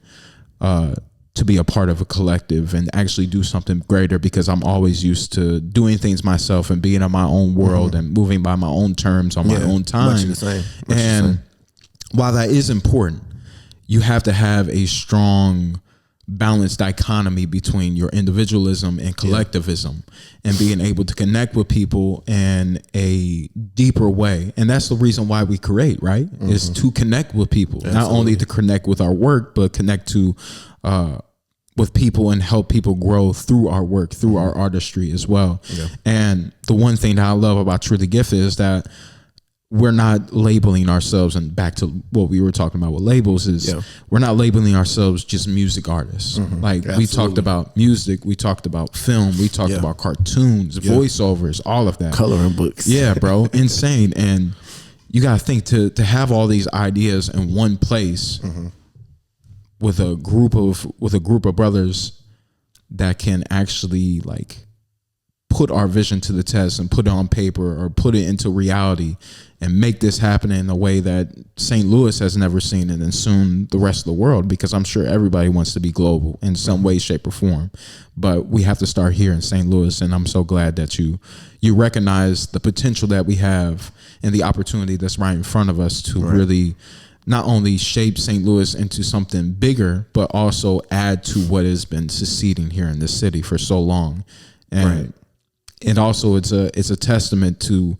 to be a part of a collective and actually do something greater, because I'm always used to doing things myself and being in my own world and moving by my own terms on my own time. Much the same. And while that is important, you have to have a strong balanced dichotomy between your individualism and collectivism, and being able to connect with people in a deeper way. And that's the reason why we create, right? Is to connect with people, not only to connect with our work, but connect to with people and help people grow through our work, through our artistry as well. And the one thing that I love about Truly Gifted is that we're not labeling ourselves, and back to what we were talking about with labels, is we're not labeling ourselves just music artists. We talked about music, we talked about film, we talked about cartoons, voiceovers, all of that. Coloring books. Yeah, bro. Insane. And you got to think to have all these ideas in one place with a group of brothers that can actually like put our vision to the test and put it on paper or put it into reality and make this happen in a way that St. Louis has never seen it, and soon the rest of the world, because I'm sure everybody wants to be global in some way, shape, or form. But we have to start here in St. Louis, and I'm so glad that you recognize the potential that we have and the opportunity that's right in front of us to really not only shape St. Louis into something bigger, but also add to what has been succeeding here in the city for so long. And and also it's a testament to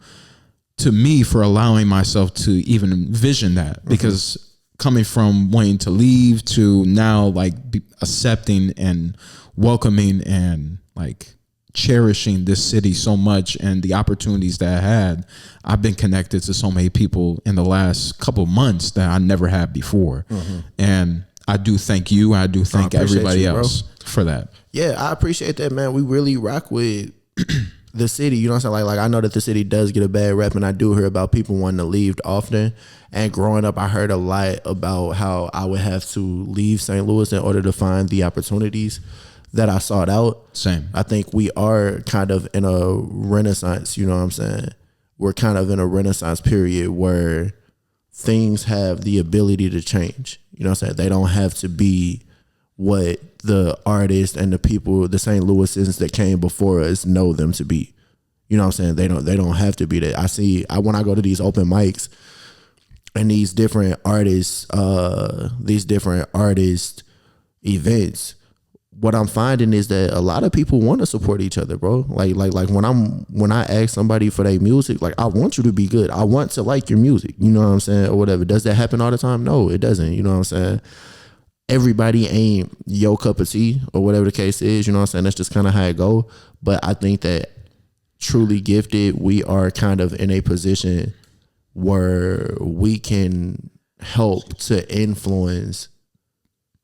me for allowing myself to even envision that, because coming from wanting to leave to now like accepting and welcoming and like cherishing this city so much and the opportunities that I had, I've been connected to so many people in the last couple months that I never had before. And I do thank you. I do thank everybody else for that. Yeah, I appreciate that, man. We really rock with the city. You know what I'm saying? Like I know that the city does get a bad rep, and I do hear about people wanting to leave often. And growing up, I heard a lot about how I would have to leave St. Louis in order to find the opportunities that I sought out. Same. I think we are kind of in a renaissance, you know what I'm saying? We're kind of in a renaissance period where things have the ability to change. You know what I'm saying? They don't have to be what the artists and the people, the St. Louisans that came before us know them to be. You know what I'm saying? They don't have to be that. When I go to these open mics and these different artists events, what I'm finding is that a lot of people want to support each other, bro. Like when I ask somebody for their music, like I want you to be good. I want to like your music. You know what I'm saying? Or whatever. Does that happen all the time? No, it doesn't. You know what I'm saying? Everybody ain't your cup of tea or whatever the case is. You know what I'm saying? That's just kind of how it go. But I think that truly gifted, we are kind of in a position where we can help to influence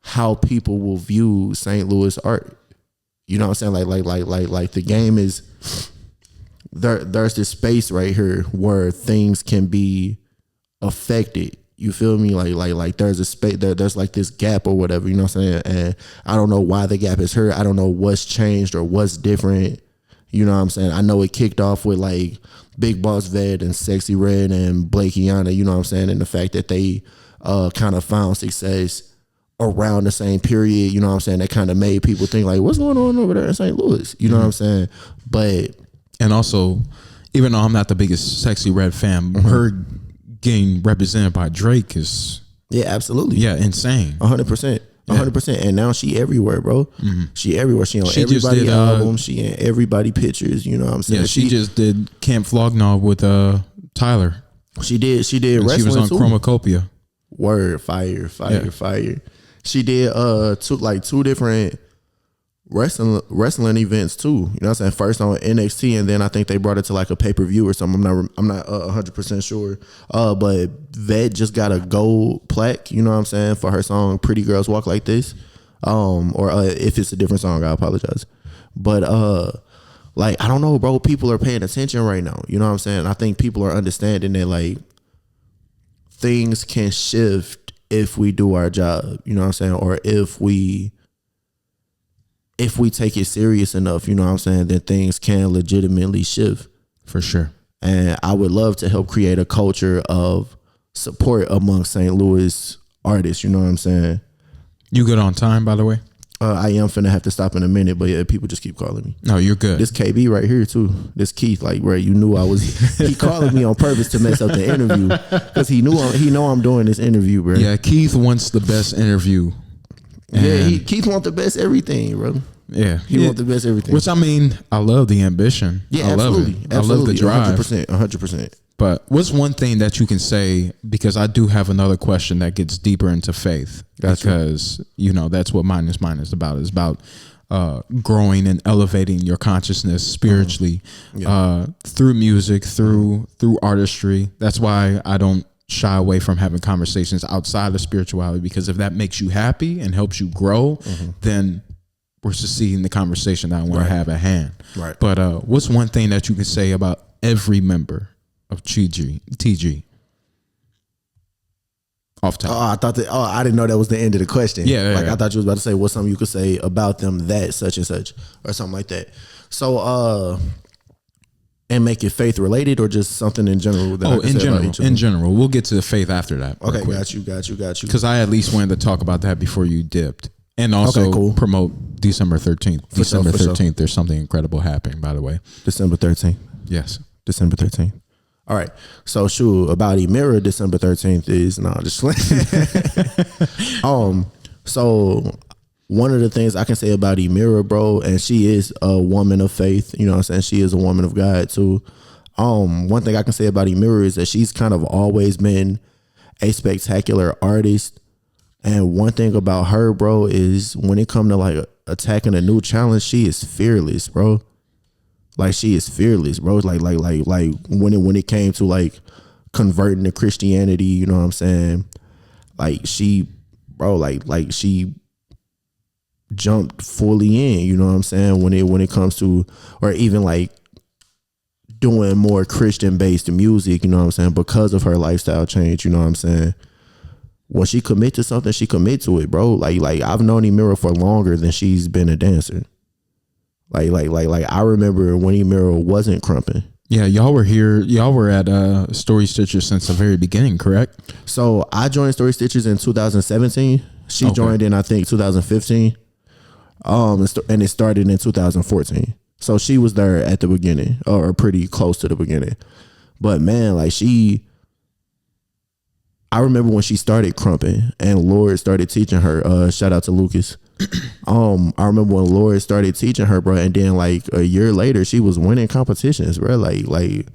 how people will view St. Louis art. You know what I'm saying? Like the game is there's this space right here where things can be affected. You feel me? Like there's a space there's like this gap or whatever, you know what I'm saying? And I don't know why the gap is here. I don't know what's changed or what's different. You know what I'm saying? I know it kicked off with like Big Boss Vet and Sexy Red and Blake Iana, you know what I'm saying? And the fact that they kind of found success around the same period, you know what I'm saying? That kind of made people think like, what's going on over there in St. Louis? You know what I'm saying? But and also, even though I'm not the biggest Sexy Red fan, her getting represented by Drake is absolutely insane. 100%. 100%. And now she everywhere, bro. She everywhere. She on everybody's album. She in everybody pictures. You know what I'm saying? Yeah, she just did Camp Flognaw with Tyler. She did wrestling. She was on too. Chromacopia. Word, fire. She did two different wrestling events too. You know what I'm saying? First on NXT, and then I think they brought it to like a pay-per-view or something. I'm not 100% sure. But Vet just got a gold plaque, you know what I'm saying, for her song Pretty Girls Walk Like This. If it's a different song, I apologize. But like I don't know, bro, people are paying attention right now. You know what I'm saying? I think people are understanding that like things can shift if we do our job, you know what I'm saying? Or if we take it serious enough, you know what I'm saying, then things can legitimately shift. For sure. And I would love to help create a culture of support among St. Louis artists, you know what I'm saying? You good on time, by the way? I am finna have to stop in a minute, but yeah, people just keep calling me. No, you're good. This KB right here too. This Keith, like, bro, you knew I was. He calling me on purpose to mess up the interview because he know I'm doing this interview, bro. Yeah, Keith wants the best interview. Keith wants the best everything, bro. Yeah, he wants the best everything. Which I mean, I love the ambition. Yeah, I absolutely. love it. I love the drive. 100%. But what's one thing that you can say, because I do have another question that gets deeper into faith, because you know that's what mine is about. It's about growing and elevating your consciousness spiritually through music, through artistry. That's why I don't shy away from having conversations outside of spirituality, because if that makes you happy and helps you grow, then we're succeeding the conversation that I want to have at hand. Right. But what's one thing that you can say about every member of TG? Off top. I didn't know that was the end of the question. I thought you was about to say what's something you could say about them that such and such or something like that. So and make it faith related or just something in general? In general. We'll get to the faith after that. Okay, got you. Because I at least wanted to talk about that before you dipped. And also promote December 13th. December 13th, there's something incredible happening, by the way. December 13th. Yes. December 13th. All right. So shoot, about Emira, December 13th is just so one of the things I can say about Emira, bro, and she is a woman of faith, you know what I'm saying? She is a woman of God too. One thing I can say about Emira is that she's kind of always been a spectacular artist. And one thing about her, bro, is when it comes to like attacking a new challenge, she is fearless, bro. Like she is fearless, bro. Like when it came to like converting to Christianity, you know what I'm saying? Like she, bro, like she jumped fully in, you know what I'm saying? When it comes to, or even like doing more Christian based music, you know what I'm saying? Because of her lifestyle change, you know what I'm saying? When she commit to something, she commit to it, bro. Like I've known Emira for longer than she's been a dancer. Like I remember when Emira wasn't crumping. Yeah, y'all were here. Y'all were at Story Stitchers since the very beginning, correct? So I joined Story Stitchers in 2017. She joined in, I think, 2015. And it started in 2014. So she was there at the beginning, or pretty close to the beginning. But man, like I remember when she started crumping and Lord started teaching her, shout out to Lucas. I remember when Lord started teaching her, bro, and then like a year later she was winning competitions, bro. Like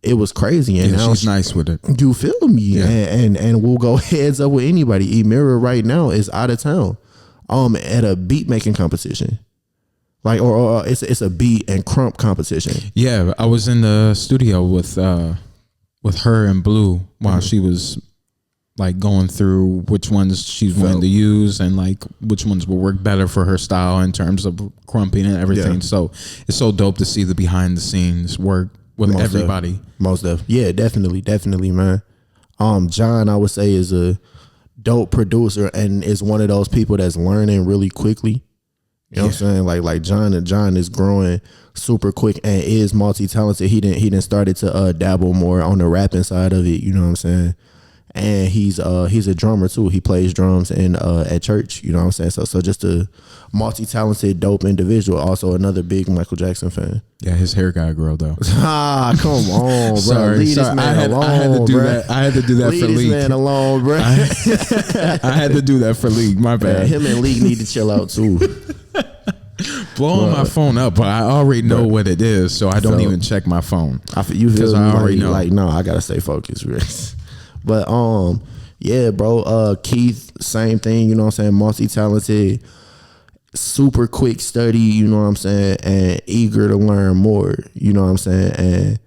it was crazy. And now she's nice with it. You feel me? Yeah. And we'll go heads up with anybody. Emira right now is out of town. At a beat making competition. Like or it's a beat and crump competition. Yeah, I was in the studio with her and Blue while she was like going through which ones she's wanting to use and like which ones will work better for her style in terms of crumping and everything. Yeah. So it's so dope to see the behind the scenes work with everybody. Most of. Yeah, definitely, man. John, I would say, is a dope producer and is one of those people that's learning really quickly. You know what I'm saying? Like John is growing super quick and is multi-talented. He didn't started to dabble more on the rapping side of it, you know what I'm saying? And he's a drummer too. He plays drums in at church, you know what I'm saying? So just a multi-talented, dope individual. Also another big Michael Jackson fan. Yeah, his hair got to grow though. Come on, bro. Sorry, Leave this man alone, I had to do bro. that. I had to do that Leave for this League. man alone, bro. I had to do that for League. My bad. Him and League need to chill out too. Blowing my phone up, but I already know what it is, so I don't even check my phone. You feel me? I already know. Like, no, I gotta stay focused, right? But yeah, bro. Keith, same thing. You know what I'm saying? Multi-talented, super quick study. You know what I'm saying? And eager to learn more. You know what I'm saying? And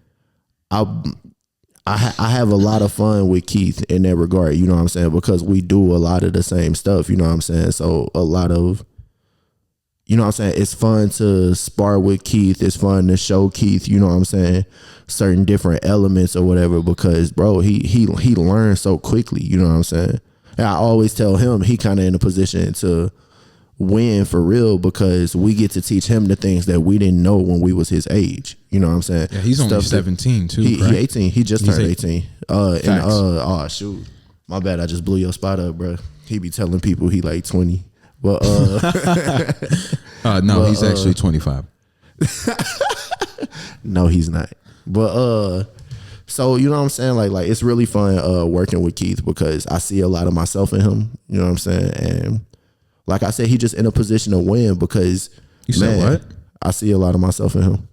I have a lot of fun with Keith in that regard. You know what I'm saying? Because we do a lot of the same stuff. You know what I'm saying? So a lot of. You know what I'm saying? It's fun to spar with Keith. It's fun to show Keith, you know what I'm saying, certain different elements or whatever, because bro, he learns so quickly, you know what I'm saying? And I always tell him he kind of in a position to win for real because we get to teach him the things that we didn't know when we was his age. You know what I'm saying? Yeah, he's only 17 too. He 18. He just turned 18. Oh shoot. My bad, I just blew your spot up, bro. He be telling people he like 20. But no, he's actually 25. No, he's not. But so you know what I'm saying? Like it's really fun working with Keith because I see a lot of myself in him. You know what I'm saying? And like I said, he just in a position to win because you said what? I see a lot of myself in him.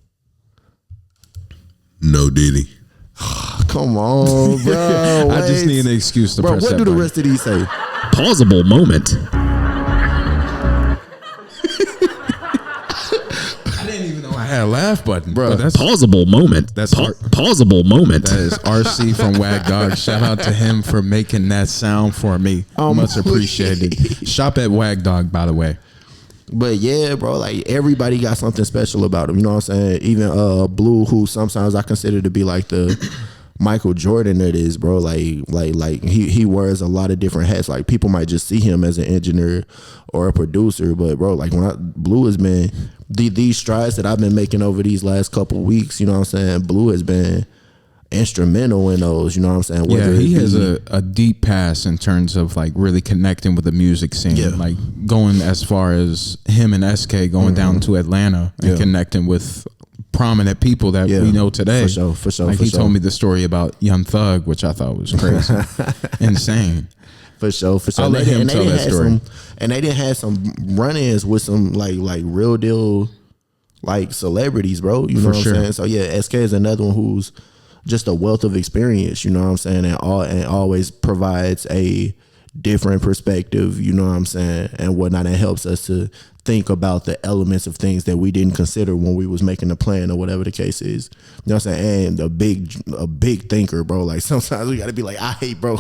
No Diddy. Come on, bro. I just need an excuse to press what that do button. the rest of these say? Pausable moment. I had a laugh button, bro. That's pausable moment. That's pausable moment. That is RC from Wag Dog. Shout out to him for making that sound for me. Much appreciated. Shop at Wag Dog, by the way. But yeah, bro, like everybody got something special about him. You know what I'm saying? Even Blue, who sometimes I consider to be like the Michael Jordan that is, bro. Like he wears a lot of different hats. Like people might just see him as an engineer or a producer, but bro, like Blue has been these strides that I've been making over these last couple weeks. You know what I'm saying? Blue has been instrumental in those. You know what I'm saying? Yeah, he has a deep past in terms of like really connecting with the music scene. Yeah. Like going as far as him and SK going down to Atlanta and connecting with prominent people that we know today. For sure. Like he told me the story about Young Thug, which I thought was crazy, insane. For sure. I'll let him tell that story. And they didn't have some run-ins with some like real deal like celebrities, bro. You know what I'm saying? So yeah, SK is another one who's just a wealth of experience. You know what I'm saying? And always provides a different perspective. You know what I'm saying? And whatnot. It helps us to think about the elements of things that we didn't consider when we was making the plan or whatever the case is. You know what I'm saying? And a big thinker, bro. Like sometimes we got to be like, bro.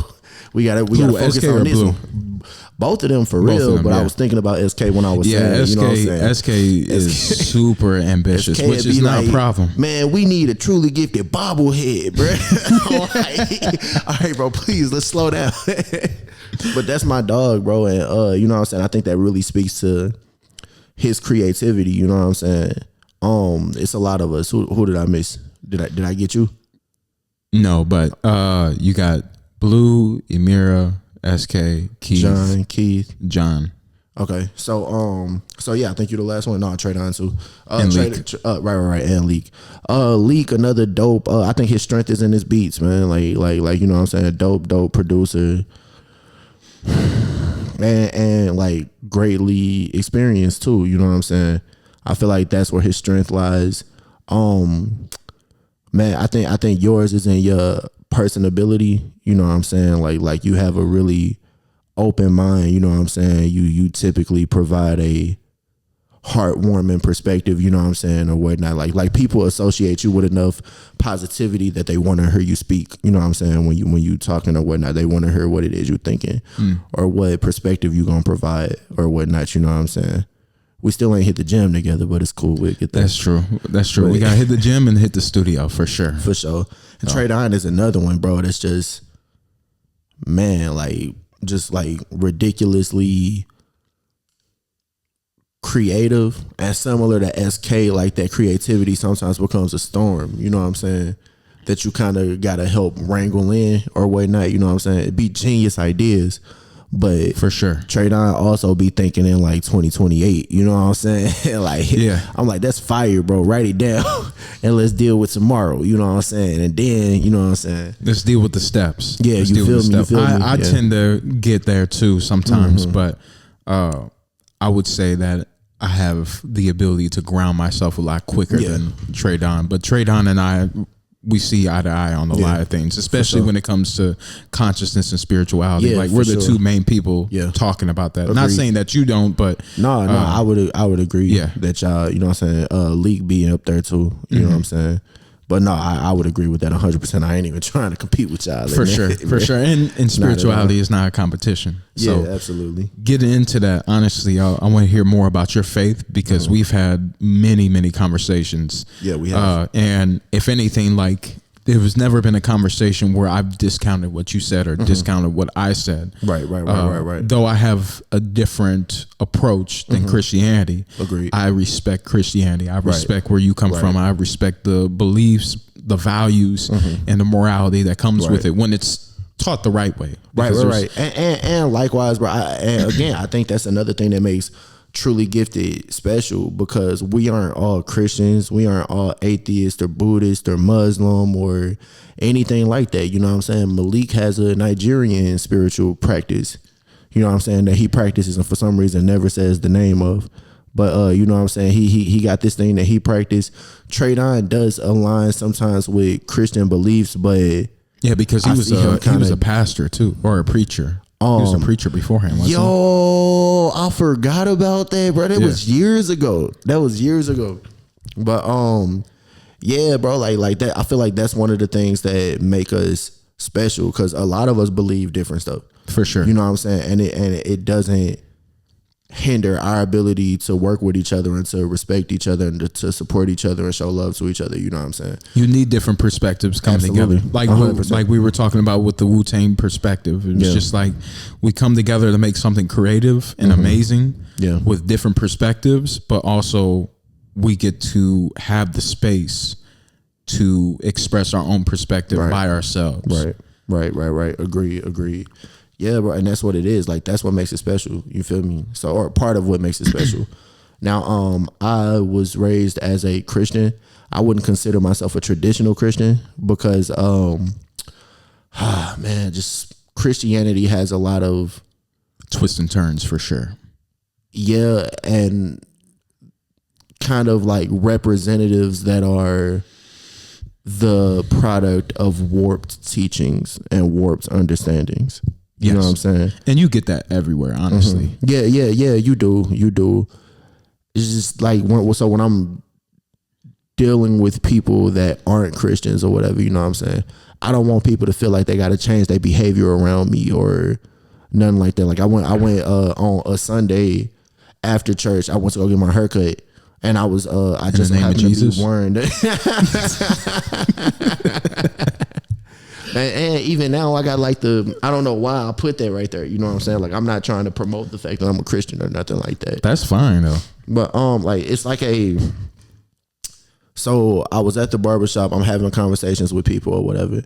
We gotta focus SK on this Blue? one. Both of them for real, but I was thinking about SK when I was saying, you know what I'm saying? SK is super ambitious, SK which is not a problem. Man, we need a truly gifted bobblehead, bro. All right, bro, please, let's slow down. But that's my dog, bro, and you know what I'm saying? I think that really speaks to his creativity, you know what I'm saying? It's a lot of us. Who did I miss? Did I get you? No, but you got Blue, Emira, SK, Keith, John. Okay, so yeah, I think you're the last one. No, Trade On too. And Leak. Right, and Leak. Leak, another dope. I think his strength is in his beats, man. Like you know what I'm saying. Dope producer, and like greatly experienced too. You know what I'm saying. I feel like that's where his strength lies. Man, I think yours is in your personability. You know what I'm saying? Like you have a really open mind, you know what I'm saying? You typically provide a heartwarming perspective, you know what I'm saying, or whatnot. Like people associate you with enough positivity that they want to hear you speak. You know what I'm saying? When you talking or whatnot, they want to hear what it is you're thinking or what perspective you gonna provide or whatnot. You know what I'm saying? We still ain't hit the gym together, but it's cool. We'll get that. That's true. But we gotta hit the gym and hit the studio for sure. For sure. And Trade On is another one, bro. That's just, man, like ridiculously creative and similar to SK. Like that creativity sometimes becomes a storm. You know what I'm saying? That you kind of gotta help wrangle in or whatnot. You know what I'm saying? It'd be genius ideas. But for sure, Trade On also be thinking in like 2028. You know what I'm saying? Like, yeah, I'm like, that's fire, bro. Write it down and let's deal with tomorrow. You know what I'm saying? And then, you know what I'm saying? Let's deal with the steps. Yeah, you feel me? I tend to get there too sometimes, but I would say that I have the ability to ground myself a lot quicker than Trade On. But Trade On and I, we see eye to eye on a lot of things, especially when it comes to consciousness and spirituality. Yeah, like we're the two main people talking about that. Agreed. Not saying that you don't, but no, I would agree that y'all, you know what I'm saying, Leak being up there too. You know what I'm saying? But no, I would agree with that 100%. I ain't even trying to compete with y'all. For sure. And spirituality is not a competition. So yeah, absolutely. Getting into that, honestly, I want to hear more about your faith because we've had many conversations. Yeah, we have. And if anything, like there was never been a conversation where I've discounted what you said or discounted what I said. Right. Though I have a different approach than Christianity. Agreed. I respect Christianity. I respect where you come from. I respect the beliefs, the values, and the morality that comes with it when it's taught the right way. Right. And likewise, bro. And again, I think that's another thing that makes truly gifted special, because we aren't all Christians, we aren't all atheists or Buddhist or Muslim or anything like that. You know what I'm saying? Malik has a Nigerian spiritual practice, you know what I'm saying, that he practices and for some reason never says the name of. But you know what I'm saying, he got this thing that he practiced. Trade On does align sometimes with Christian beliefs, but yeah, because he was a pastor too, or a preacher. He was a preacher beforehand, wasn't he? I forgot about that, bro. That was years ago. But yeah, bro, like that. I feel like that's one of the things that make us special, because a lot of us believe different stuff. For sure. You know what I'm saying? And it doesn't hinder our ability to work with each other and to respect each other and to support each other and show love to each other. You know what I'm saying? You need different perspectives coming together. Like we were talking about with the Wu-Tang perspective. It's just like we come together to make something creative and amazing with different perspectives, but also we get to have the space to express our own perspective by ourselves. Right. Agree. Yeah, bro, and that's what it is. Like, that's what makes it special. You feel me? So, or part of what makes it special. Now, I was raised as a Christian. I wouldn't consider myself a traditional Christian because man, just Christianity has a lot of twists and turns for sure. Yeah, and kind of like representatives that are the product of warped teachings and warped understandings. You know what I'm saying? And you get that everywhere, honestly. Yeah, you do. It's just like when I'm dealing with people that aren't Christians or whatever, you know what I'm saying? I don't want people to feel like they got to change their behavior around me or nothing like that. Like I went on a Sunday after church. I went to go get my haircut, and I was I just happened to be wearing. And even now, I got like I don't know why I put that right there. You know what I'm saying? Like, I'm not trying to promote the fact that I'm a Christian or nothing like that. That's fine though. But like it's like so I was at the barbershop. I'm having conversations with people or whatever,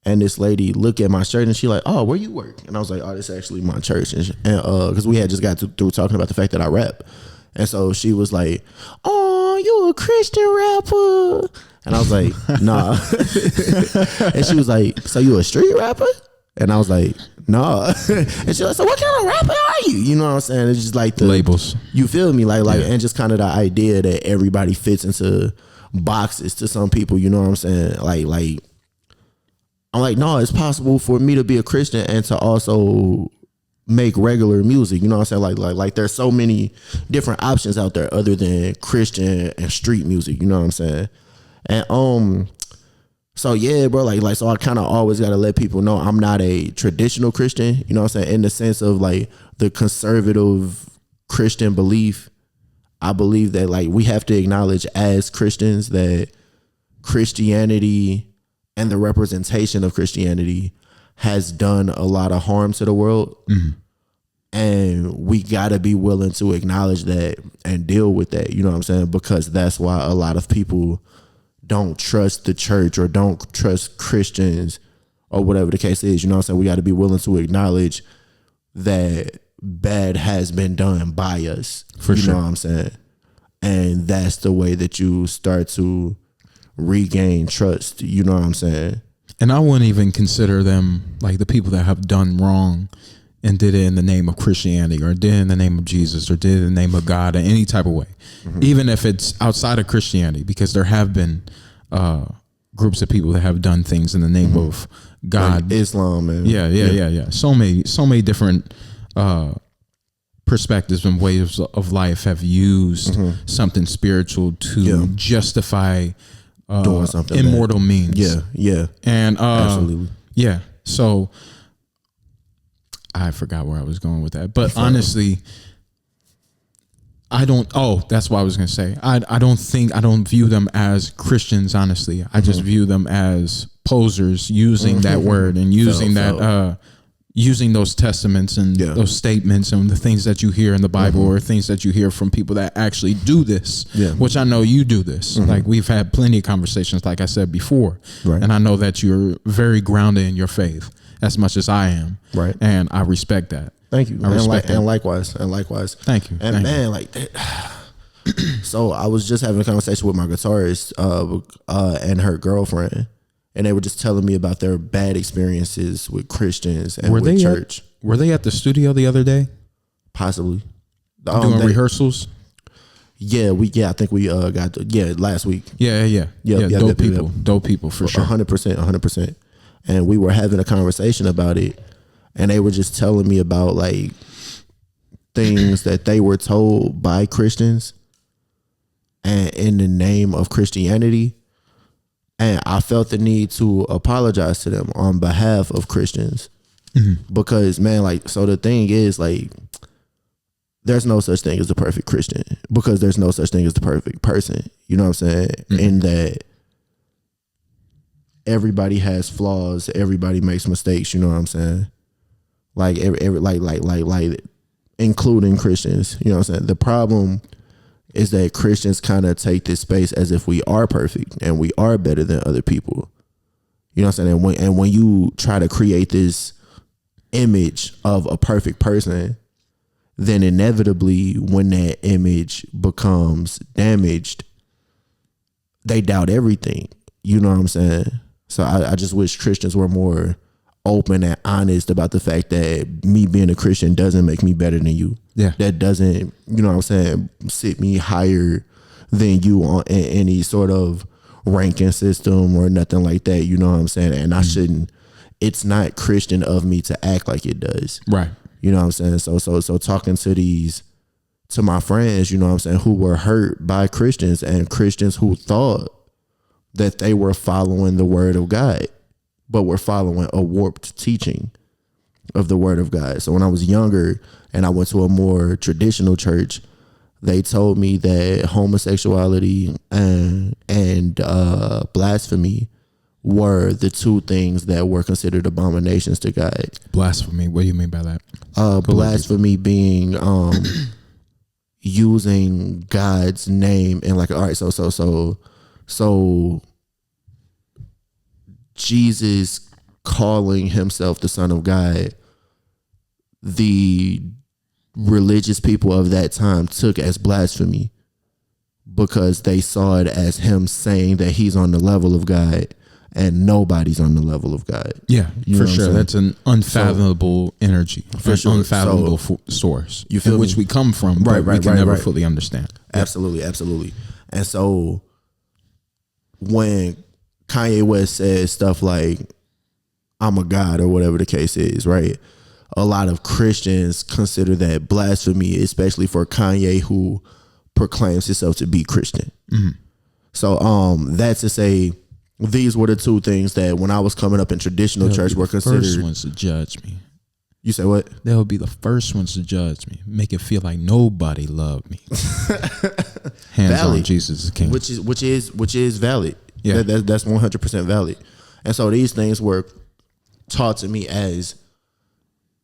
and this lady looked at my shirt and she like, "Oh, where you work?" And I was like, "Oh, this is actually my church." And because we had just got through talking about the fact that I rap, and so she was like, "Oh, you a Christian rapper?" And I was like, "Nah." And she was like, "So you a street rapper?" And I was like, "Nah." And she was like, "So what kind of rapper are you?" You know what I'm saying? It's just like the labels. You feel me? Like, and just kind of the idea that everybody fits into boxes to some people. You know what I'm saying? Like I'm like, no, it's possible for me to be a Christian and to also make regular music. You know what I'm saying? Like there's so many different options out there other than Christian and street music. You know what I'm saying? And so yeah, bro, like so I kind of always got to let people know I'm not a traditional Christian, you know what I'm saying, in the sense of like the conservative Christian belief. I believe that like we have to acknowledge as Christians that Christianity and the representation of Christianity has done a lot of harm to the world. Mm-hmm. And we got to be willing to acknowledge that and deal with that, you know what I'm saying? Because that's why a lot of people don't trust the church or don't trust Christians or whatever the case is. You know what I'm saying? We got to be willing to acknowledge that bad has been done by us. For sure. You know what I'm saying? And that's the way that you start to regain trust. You know what I'm saying? And I wouldn't even consider them like the people that have done wrong and did it in the name of Christianity or did it in the name of Jesus or did it in the name of God in any type of way, even if it's outside of Christianity, because there have been groups of people that have done things in the name of God, like Islam, man. Yeah. So many different perspectives and ways of life have used something spiritual to justify doing something immortal means. Yeah. And absolutely. Yeah. So I forgot where I was going with that. But honestly, that's what I was going to say. I don't view them as Christians, honestly. I just view them as posers using that word and using using those testaments and those statements and the things that you hear in the Bible or things that you hear from people that actually do this, which I know you do this. Like we've had plenty of conversations, like I said before, and I know that you're very grounded in your faith as much as I am. Right. And I respect that. Thank you. And likewise. Thank you. And man, like that. So I was just having a conversation with my guitarist and her girlfriend, and they were just telling me about their bad experiences with Christians and with church. Were they at the studio the other day? Possibly. Doing rehearsals? Yeah, I think we got last week. Yeah. Dope people for sure. 100%. And we were having a conversation about it, and they were just telling me about like things that they were told by Christians and in the name of Christianity. And I felt the need to apologize to them on behalf of Christians because, man, like, so the thing is, like, there's no such thing as the perfect Christian because there's no such thing as the perfect person. You know what I'm saying? In that everybody has flaws, everybody makes mistakes. You know what I'm saying? Like like including Christians. You know what I'm saying? The problem is that Christians kind of take this space as if we are perfect and we are better than other people. You know what I'm saying? And when you try to create this image of a perfect person, then inevitably when that image becomes damaged, they doubt everything. You know what I'm saying? So I just wish Christians were more open and honest about the fact that me being a Christian doesn't make me better than you. Yeah. That doesn't, you know what I'm saying, sit me higher than you on any sort of ranking system or nothing like that. You know what I'm saying? And I shouldn't, it's not Christian of me to act like it does. Right. You know what I'm saying? So talking to my friends, you know what I'm saying, who were hurt by Christians and Christians who thought that they were following the word of God, but were following a warped teaching of the word of God. So when I was younger and I went to a more traditional church, they told me that homosexuality and blasphemy were the two things that were considered abominations to God. Blasphemy. What do you mean by that? Blasphemy being using God's name and like, all right, so Jesus calling himself the Son of God, the religious people of that time took as blasphemy because they saw it as him saying that he's on the level of God and nobody's on the level of God. Yeah, you for sure. That's an unfathomable energy, for sure. unfathomable source, you feel in which we come from, but we can never fully understand. Absolutely, absolutely. And so when Kanye West says stuff like, I'm a God or whatever the case is, right? A lot of Christians consider that blasphemy, especially for Kanye, who proclaims himself to be Christian. Mm-hmm. So that's to say, these were the two things that when I was coming up in traditional church were considered. First ones to judge me. You say what? They would be the first ones to judge me, make it feel like nobody loved me. Hands valid. on Jesus is king, which is valid. Yeah, that's 100% valid. And so these things were taught to me as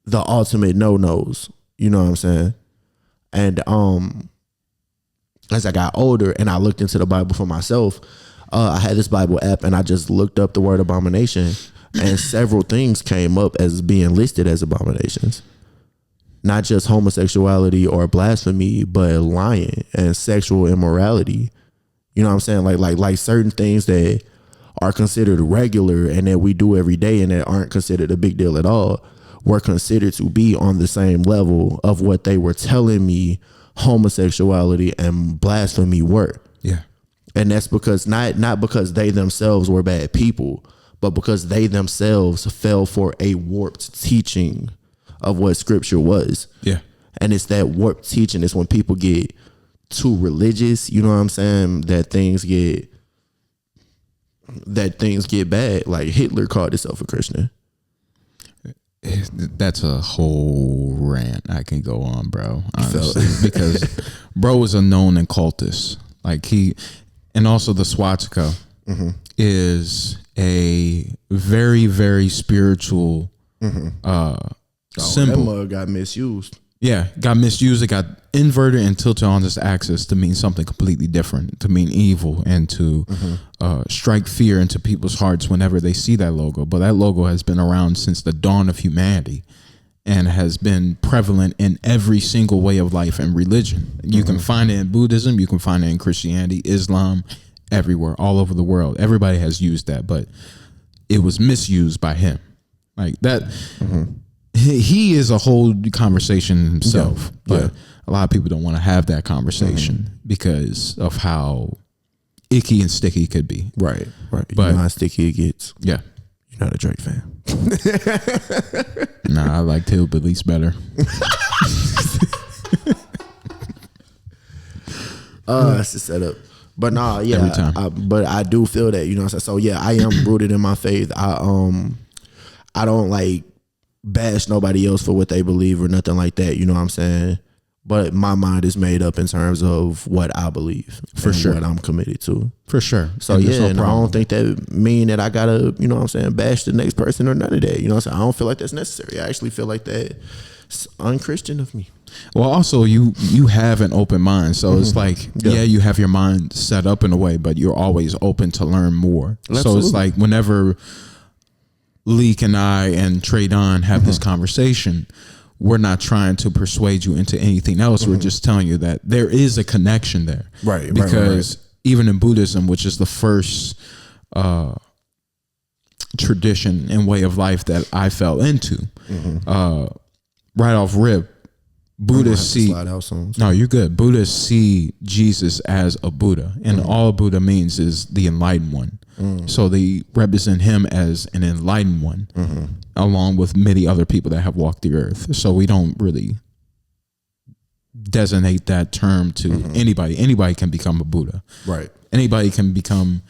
the ultimate no-nos. You know what I'm saying? And as I got older and I looked into the Bible for myself, I had this Bible app and I just looked up the word abomination and several things came up as being listed as abominations. Not just homosexuality or blasphemy, but lying and sexual immorality. You know what I'm saying? Like certain things that are considered regular and that we do every day and that aren't considered a big deal at all were considered to be on the same level of what they were telling me homosexuality and blasphemy were. Yeah. And that's because not because they themselves were bad people, but because they themselves fell for a warped teaching of what scripture was. Yeah. And it's that warped teaching. It's when people get too religious, you know what I'm saying, that things get bad. Like Hitler called himself a Christian. That's a whole rant I can go on, bro, honestly, because bro was a known occultist. Like and also the swastika is a very, very spiritual symbol. That mug got misused. Yeah, got misused. It got inverted and tilted on this axis to mean something completely different, to mean evil and to strike fear into people's hearts whenever they see that logo. But that logo has been around since the dawn of humanity and has been prevalent in every single way of life and religion. You can find it in Buddhism, you can find it in Christianity, Islam, everywhere, all over the world. Everybody has used that, but it was misused by him. Like that. He is a whole conversation himself, but a lot of people don't want to have that conversation because of how icky and sticky it could be. Right. But you know how sticky it gets. Yeah. You're not a Drake fan. Nah, I like Hillbillies better. It's a setup. But nah, yeah. Every time. But I do feel that, you know what I'm saying? So yeah, I am rooted in my faith. I don't like bash nobody else for what they believe or nothing like that, you know what I'm saying? But my mind is made up in terms of what I believe for sure, what I'm committed to. For sure. So and yeah, and I don't think that mean that I gotta, you know what I'm saying, bash the next person or none of that. You know what I'm saying? I don't feel like that's necessary. I actually feel like that's unchristian of me. Well, also you have an open mind, so it's like you have your mind set up in a way, but you're always open to learn more. Absolutely. So it's like whenever Leek and I and Trey Don have this conversation, we're not trying to persuade you into anything else. We're just telling you that there is a connection there. Right. Because even in Buddhism, which is the first tradition and way of life that I fell into, right off rip, Buddhists see. No, you're good. Buddhists see Jesus as a Buddha, and all Buddha means is the enlightened one. So they represent him as an enlightened one, along with many other people that have walked the earth. So we don't really designate that term to anybody. Anybody can become a Buddha. Right. Anybody can become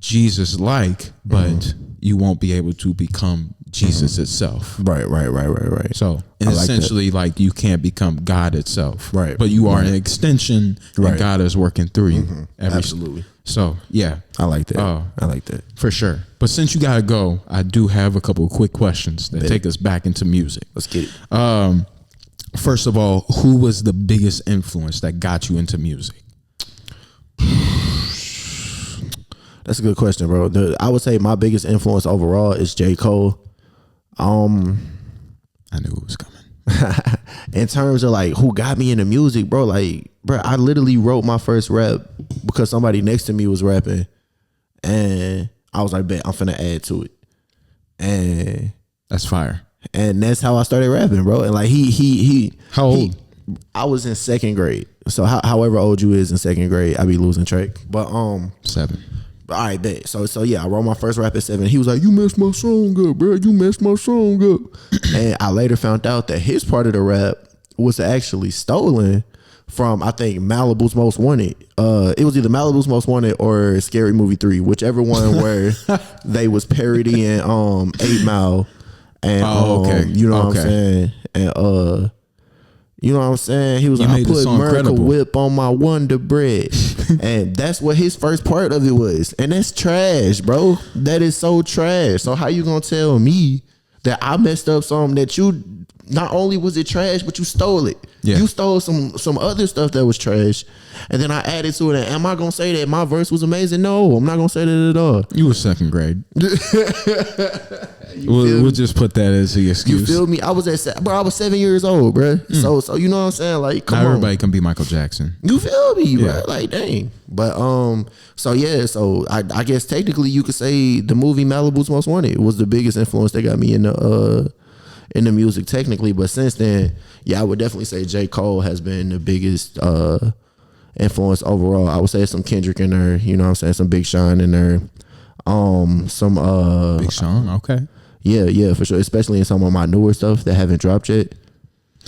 Jesus-like, but you won't be able to become Jesus itself. Right. So essentially, like, you can't become God itself. Right. But you are an extension, and God is working through you. Absolutely. So yeah, I like that. I like that for sure. But since you gotta go, I do have a couple of quick questions that take us back into music. Let's get it. First of all, who was the biggest influence that got you into music? That's a good question, bro. I would say my biggest influence overall is J. Cole. I knew it was coming. In terms of like who got me into music, bro, like, bro, I literally wrote my first rap because somebody next to me was rapping, and I was like, bet, I'm finna add to it. And that's fire. And that's how I started rapping, bro. And like he How old? I was in second grade. So however old you is in second grade, I be losing track. But 7. All right, bet. So yeah, I wrote my first rap at 7. He was like, "You messed my song up, bro. You messed my song up." And I later found out that his part of the rap was actually stolen from, I think, Malibu's Most Wanted. It was either Malibu's Most Wanted or Scary Movie 3, whichever one where they was parodying 8 Mile. And okay. You know what I'm saying? And you know what I'm saying? He was like, "I put America Whip on my Wonder Bread." And that's what his first part of it was. And that's trash, bro. That is so trash. So how you gonna tell me that I messed up something that you, not only was it trash, but you stole it? Yeah. You stole some other stuff that was trash, and then I added to it. And am I gonna say that my verse was amazing? No, I'm not gonna say that at all. You were second grade. We'll just put that as the excuse. You feel me? I was 7 years old, bro. So you know what I'm saying? Like, come on. Everybody can be Michael Jackson. You feel me, bro? Yeah. Like, dang. But so yeah, so I guess technically you could say the movie Malibu's Most Wanted was the biggest influence that got me in the music technically. But since then, yeah, I would definitely say J. Cole has been the biggest influence overall. I would say some Kendrick in there, you know what I'm saying, some Big Sean in there. Some Big Sean, okay. Yeah, for sure. Especially in some of my newer stuff that haven't dropped yet.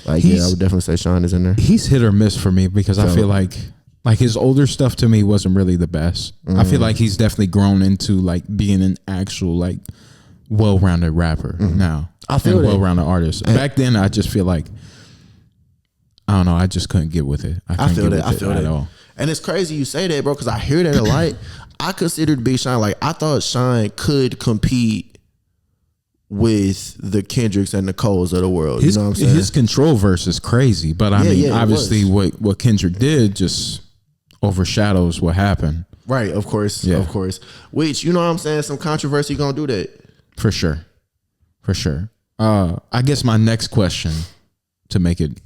Like, I would definitely say Sean is in there. He's hit or miss for me because I feel like his older stuff to me wasn't really the best. I feel like he's definitely grown into like being an actual like well-rounded rapper now. I feel and well-rounded artist. Back then, I just feel like, I don't know, I just couldn't get with it. I feel that at all. And it's crazy you say that, bro, because I hear that a lot. I considered Big Sean, like, I thought Sean could compete with the Kendricks and the Coles of the world. You know what I'm saying? His control verse is crazy, but I mean, obviously what Kendrick did just overshadows what happened. Right, of course. Which, you know what I'm saying? Some controversy gonna do that. For sure. I guess my next question, to make it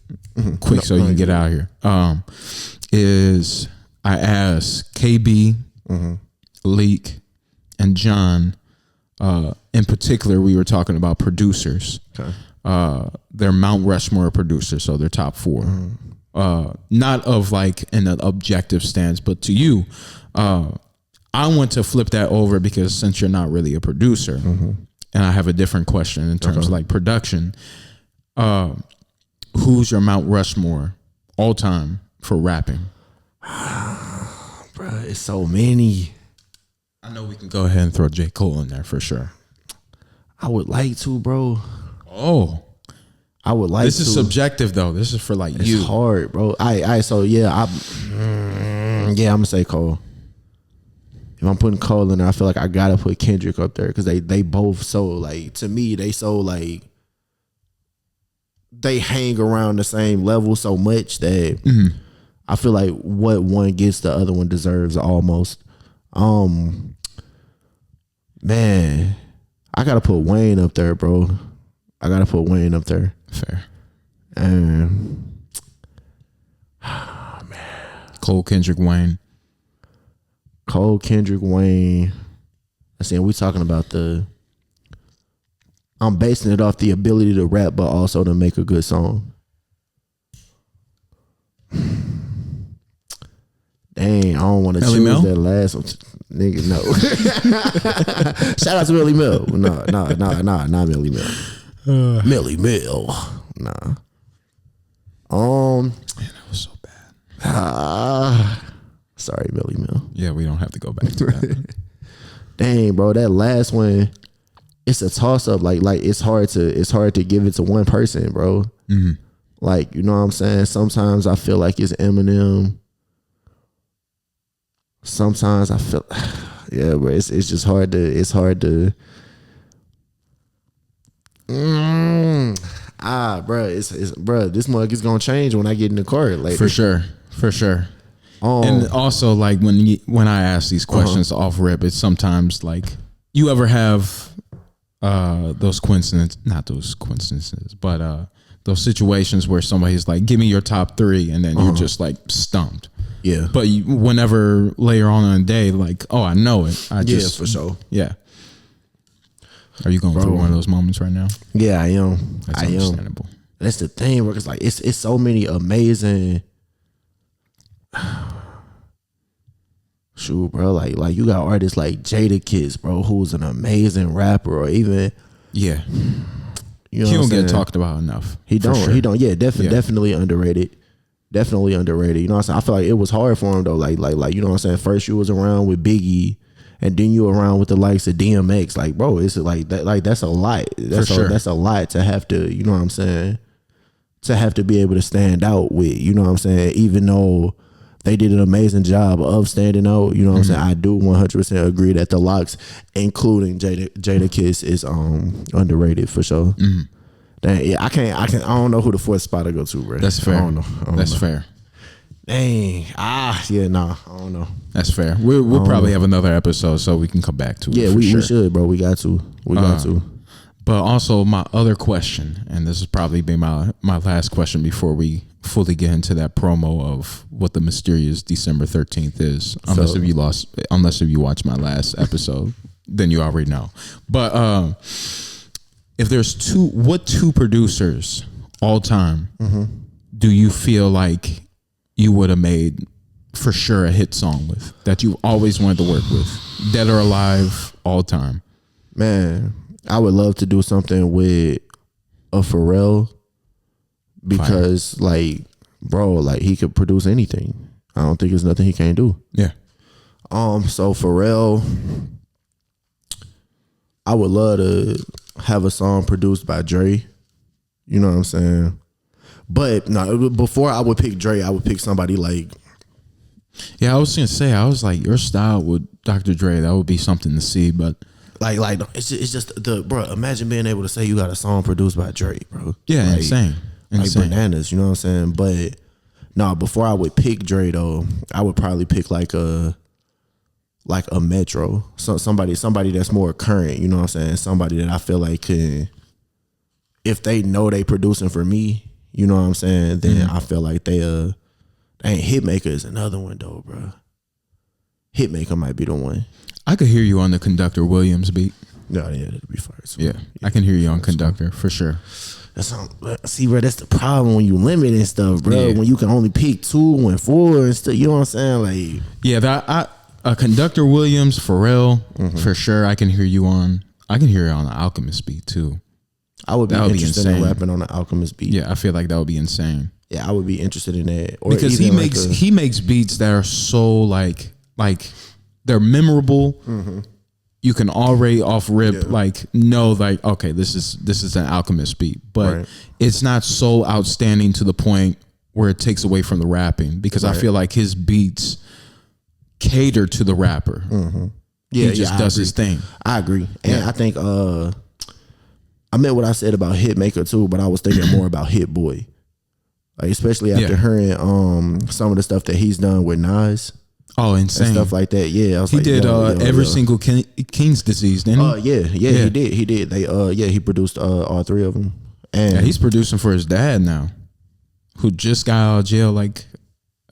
quick so you can get out of here, is I asked KB, Leak, and John. In particular, we were talking about producers. Okay. They're Mount Rushmore producers, so they're top 4. Not of like in an objective stance, but to you, I want to flip that over because since you're not really a producer, and I have a different question in terms of like production, who's your Mount Rushmore all time for rapping? Bro, it's so many. I know we can go ahead and throw J. Cole in there for sure. I would like to, bro. Oh, I would like to. This is subjective though. This is for like you. It's hard, bro. So yeah, I'm gonna say Cole. If I'm putting Cole in there, I feel like I gotta put Kendrick up there because they both so like, to me, they so like, they hang around the same level so much that I feel like what one gets, the other one deserves almost. Man, I gotta put Wayne up there, bro. I gotta put Wayne up there. Fair. Man. Cole, Kendrick, Wayne. Cole, Kendrick, Wayne. I said we talking about I'm basing it off the ability to rap, but also to make a good song. Dang, I don't want to choose Mel? that last one. Nigga, no. Shout out to Millie Mill. No, not Millie Mill. Millie Mill. Nah. Man, that was so bad. Sorry, Millie Mill. Yeah, we don't have to go back to that. Dang, bro, that last one, it's a toss up. Like it's hard to give it to one person, bro. Mm-hmm. Like, you know what I'm saying? Sometimes I feel like it's Eminem. Sometimes I feel, yeah, bro. It's just hard to. Bro, bro. This mug is gonna change when I get in the car. Like For sure. And also, like when I ask these questions off rip, it's sometimes like, you ever have those coincidences, but those situations where somebody's like, give me your top 3, and then you're just like stumped. Yeah. But whenever later on in the day, like, oh, I know it. Yeah, for sure. Yeah. Are you going through one of those moments right now? Yeah, I am. That's understandable. That's the thing, bro. It's like it's so many amazing. Shoot, bro. Like you got artists like Jadakiss, bro, who's an amazing rapper, or even Yeah. you know He what don't I'm get saying? talked about enough. He for don't. sure. He don't. Yeah, definitely underrated. Definitely underrated. You know what I'm saying? I feel like it was hard for him though. Like you know what I'm saying? First you was around with Biggie, and then you around with the likes of DMX. Like, bro, it's like that. Like that's a lot. That's sure. That's a lot to have to. You know what I'm saying? To have to be able to stand out with. You know what I'm saying? Even though they did an amazing job of standing out. You know what I'm saying? I do 100% agree that the locks, including Jadakiss, is underrated for sure. Dang, yeah, I don't know who the 4th spot to go to, bro. That's fair. I don't know. That's fair. Dang. Yeah, nah. I don't know. That's fair. We'll probably have another episode so we can come back to it. Yeah, for we sure. should, bro. We got to. But also my other question, and this is probably be my last question before we fully get into that promo of what the mysterious December 13th is. Unless if you watched my last episode, then you already know. But if there's two producers all time do you feel like you would have made for sure a hit song with, that you always wanted to work with, dead or alive, all time? Man, I would love to do something with a Pharrell, because like, bro, like he could produce anything. I don't think there's nothing he can't do. Yeah. So Pharrell, I would love to have a song produced by Dre. You know what I'm saying? But no, before I would pick Dre, I would pick somebody like. Yeah, I was gonna say, I was like, your style with Dr. Dre, that would be something to see, but like it's just bro. Imagine being able to say you got a song produced by Dre, bro. yeah, like, insane. like bananas. You know what I'm saying? But no, before I would pick Dre though, I would probably pick like a Metro, somebody that's more current. You know what I'm saying? Somebody that I feel like can, if they know they producing for me, you know what I'm saying? Then I feel like they ain't Hitmaker is another one though, bro. Hitmaker might be the one. I could hear you on the Conductor Williams beat. No, yeah, that'd be fire. Yeah, I can hear you on Conductor for sure. See, bro, that's the problem when you limit and stuff, bro. Yeah. When you can only pick 2 and 4 and stuff, you know what I'm saying? Like, yeah, a Conductor Williams, Pharrell, for sure. I can hear you on. I can hear you on the Alchemist beat too. I would be That would be interested in insane. rapping on the Alchemist beat. Yeah, I feel like that would be insane. Yeah, I would be interested in that. Or Because even he makes beats that are so like they're memorable. You can already off rip know like, okay, this is an Alchemist beat, but it's not so outstanding to the point where it takes away from the rapping, because I feel like his beats cater to the rapper. Yeah, he just does his thing. I agree. And I think I meant what I said about Hitmaker too, but I was thinking more about Hit Boy. Like, especially after hearing some of the stuff that he's done with Nas. Oh, insane. And stuff like that. Yeah, I was he like, did every single King's Disease, didn't he? Yeah, he did. He produced all 3 of them. And he's producing for his dad now, who just got out of jail like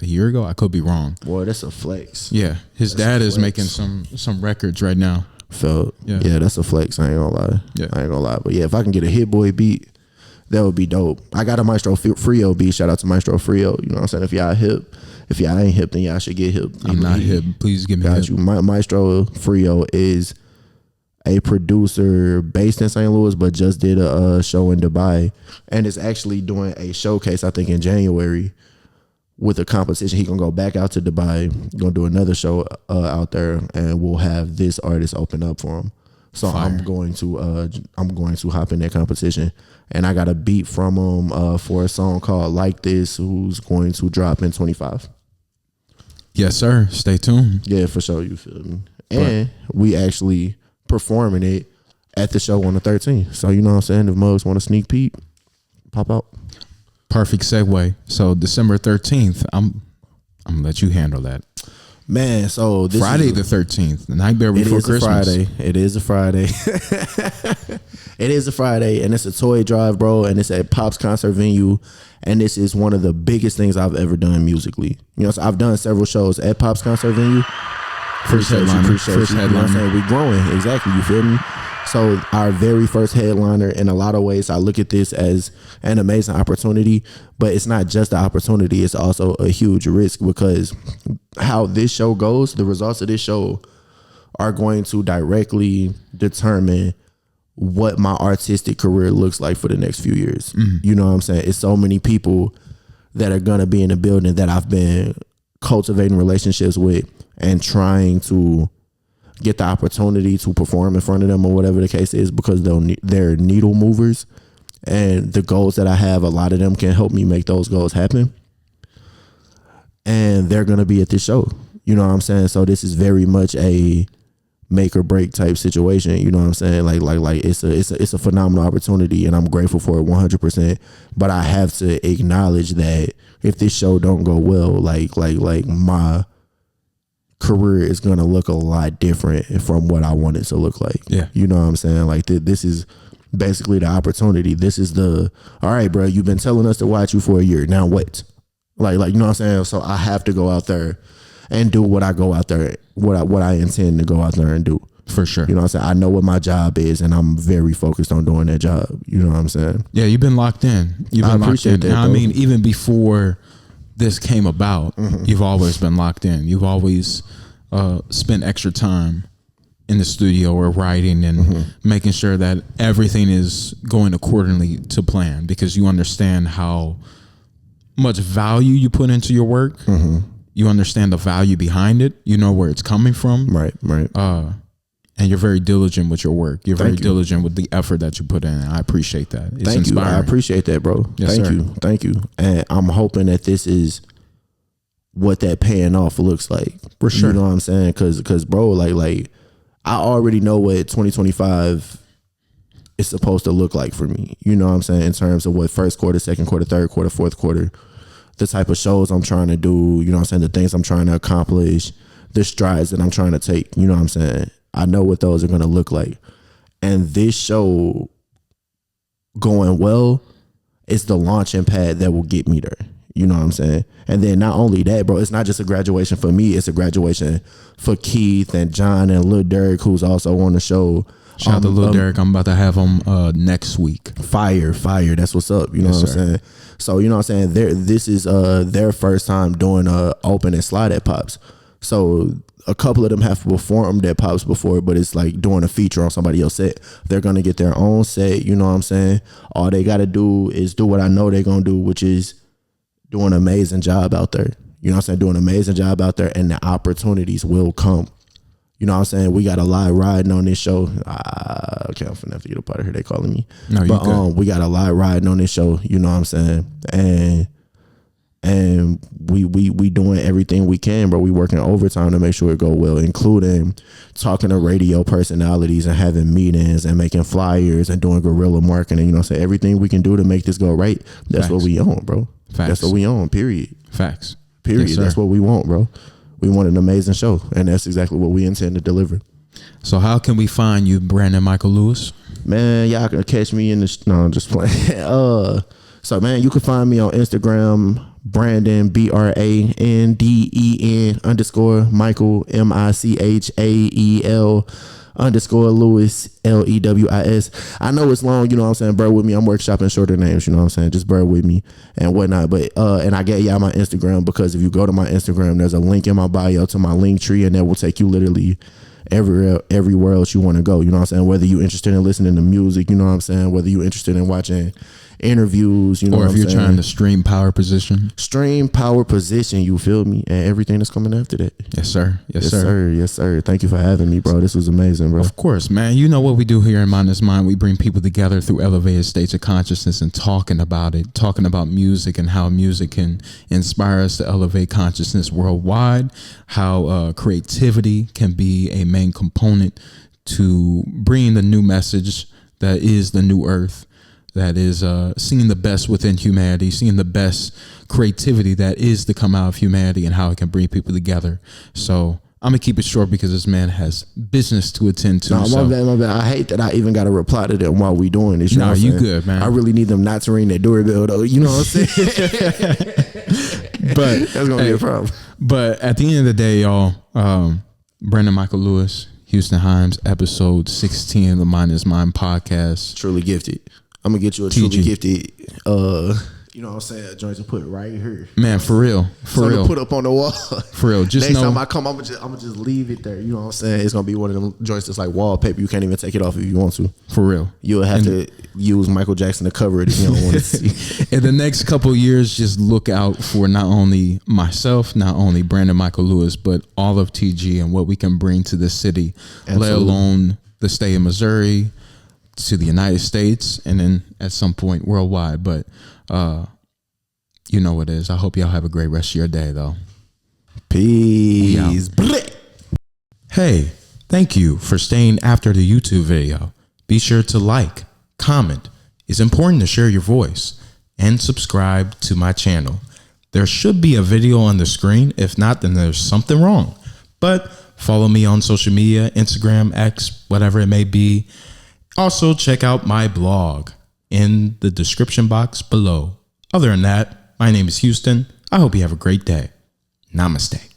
a year ago. I could be wrong. Boy, that's a flex. Yeah, his That's dad a is flex. making some records right now. Yeah, that's a flex. I ain't gonna lie. Yeah. I ain't gonna lie. But yeah, if I can get a Hit Boy beat, that would be dope. I got a Maestro Frio beat. Shout out to Maestro Frio. You know what I'm saying? If y'all hip, if y'all ain't hip, then y'all should get hip. I'm not hip. Please give me Got hip. you. Maestro Frio is a producer based in St. Louis, but just did a show in Dubai, and is actually doing a showcase, I think, in January with a competition. He gonna go back out to Dubai, gonna do another show out there, and we'll have this artist open up for him. So Fire. I'm going to hop in that competition, and I got a beat from him for a song called "Like This," who's going to drop in 25. Yes, sir. Stay tuned. Yeah, for sure. You feel me? And we actually performing it at the show on the 13th. So you know what I'm saying? If mugs want a sneak peek, pop out. Perfect segue. So December 13th, I'm gonna let you handle that. Man, so this Friday is the 13th, the night it before is a Christmas. Friday. It is a Friday. It is a Friday, and it's a toy drive, bro, and it's at Pop's concert venue, and this is one of the biggest things I've ever done musically. You know, so I've done several shows at Pop's concert venue. First headliner. Appreciate First you. You know what I'm headliner. saying? We growing. Exactly. You feel me? So our very first headliner, in a lot of ways, I look at this as an amazing opportunity, but it's not just the opportunity. It's also a huge risk, because how this show goes, the results of this show are going to directly determine what my artistic career looks like for the next few years. You know what I'm saying? It's so many people that are going to be in the building that I've been cultivating relationships with and trying to get the opportunity to perform in front of them, or whatever the case is, because they're needle movers, and the goals that I have, a lot of them can help me make those goals happen. And they're going to be at this show. You know what I'm saying? So this is very much a make or break type situation. You know what I'm saying? Like it's a phenomenal opportunity, and I'm grateful for it 100%. But I have to acknowledge that if this show don't go well, like my career is gonna look a lot different from what I want it to look like. Yeah. You know what I'm saying? Like this is basically the opportunity. This is all right, bro, you've been telling us to watch you for a year. Now what? Like you know what I'm saying? So I have to go out there and do what I go out there, what I intend to go out there and do. For sure. You know what I'm saying? I know what my job is, and I'm very focused on doing that job. You know what I'm saying? Yeah, you've been locked in. You've I been locked appreciate in. that, And I bro. mean, even before this came about, you've always been locked in. You've always spent extra time in the studio or writing and making sure that everything is going accordingly to plan, because you understand how much value you put into your work. You understand the value behind it. You know where it's coming from. Right. And you're very diligent with your work. You're very Thank you. diligent with the effort that you put in. I appreciate that. It's Thank you. inspiring. I appreciate that, bro. Yes, Thank sir. you. Thank you. And I'm hoping that this is what that paying off looks like. For sure. You know what I'm saying? Cause bro, like I already know what 2025 is supposed to look like for me. You know what I'm saying? In terms of what first quarter, second quarter, third quarter, fourth quarter, the type of shows I'm trying to do, you know what I'm saying? The things I'm trying to accomplish, the strides that I'm trying to take, you know what I'm saying? I know what those are going to look like. And this show going well, it's the launching pad that will get me there. You know what I'm saying? And then not only that, bro, it's not just a graduation for me, it's a graduation for Keith and John and Lil Derek, who's also on the show. Shout out to Lil Derek. I'm about to have him next week. Fire. That's what's up. You know what I'm saying? So, you know what I'm saying? This is their first time doing open and slide at Pops. So a couple of them have performed at Pops before, but it's like doing a feature on somebody else's set. They're going to get their own set. You know what I'm saying? All they got to do is do what I know they're going to do, which is do an amazing job out there. You know what I'm saying? Do an amazing job out there, and the opportunities will come. You know what I'm saying? We got a lot riding on this show. Okay, I'm finna have to get up out of here. They calling me. No, you good. We got a lot riding on this show. You know what I'm saying? And we doing everything we can, bro. We working overtime to make sure it go well, including talking to radio personalities and having meetings and making flyers and doing guerrilla marketing. You know what I'm saying? Everything we can do to make this go right. That's Facts. what we own, bro. Facts. That's what we own. Period. Facts. Period. Yes, That's sir. what we want, bro. We want an amazing show, and that's exactly what we intend to deliver. So how can we find you, Branden Michael Lewis? Man, y'all can catch me in the no, I'm just playing. So man, you can find me on Instagram, Branden BRANDEN _Michael MICHAEL _Lewis LEWIS. I know it's long, you know what I'm saying? Bear with me. I'm workshopping shorter names, you know what I'm saying? Just bear with me and whatnot. But and I gave y'all my Instagram because if you go to my Instagram, there's a link in my bio to my link tree, and that will take you literally everywhere else you want to go. You know what I'm saying? Whether you're interested in listening to music, you know what I'm saying? Whether you're interested in watching interviews, you know, or if you're saying? trying to stream power position, you feel me, and everything that's coming after that. Yes sir. Yes sir. Thank you for having me, bro. This was amazing, bro. Of course, man. You know what we do here in Mind is Mind. We bring people together through elevated states of consciousness and talking about it, talking about music and how music can inspire us to elevate consciousness worldwide, how creativity can be a main component to bringing the new message that is the new earth, that is seeing the best within humanity, seeing the best creativity that is to come out of humanity and how it can bring people together. So I'm going to keep it short because this man has business to attend to. No, so. my bad. I hate that I even got to reply to them while we doing this. You know No, what I'm you saying? good, man. I really need them not to ring that doorbell, though. You know what I'm saying? But that's going to be a problem. But at the end of the day, y'all, Branden Michael Lewis, Houston Himes, episode 16 of the Mind is Mind podcast. Truly gifted. I'm going to get you a truly gifted, you know what I'm saying, a joint to put right here. Man, for real. For real. To put up on the wall. For real. Just Next know. time I come, I'm gonna just leave it there. You know what I'm saying? It's gonna be one of them joints that's like wallpaper. You can't even take it off if you want to. For real. You'll have to use Michael Jackson to cover it if you don't want to see. In the next couple of years, just look out for not only myself, not only Branden Michael Lewis, but all of TG and what we can bring to this city, Absolutely. let alone the state of Missouri, to the United States, and then at some point worldwide. But you know what it is. I hope y'all have a great rest of your day, though. Peace. Hey, thank you for staying after the YouTube video. Be sure to like, comment. It's important to share your voice, and subscribe to my channel. There should be a video on the screen. If not, then there's something wrong. But follow me on social media, Instagram, X, whatever it may be. Also, check out my blog in the description box below. Other than that, my name is Houston. I hope you have a great day. Namaste.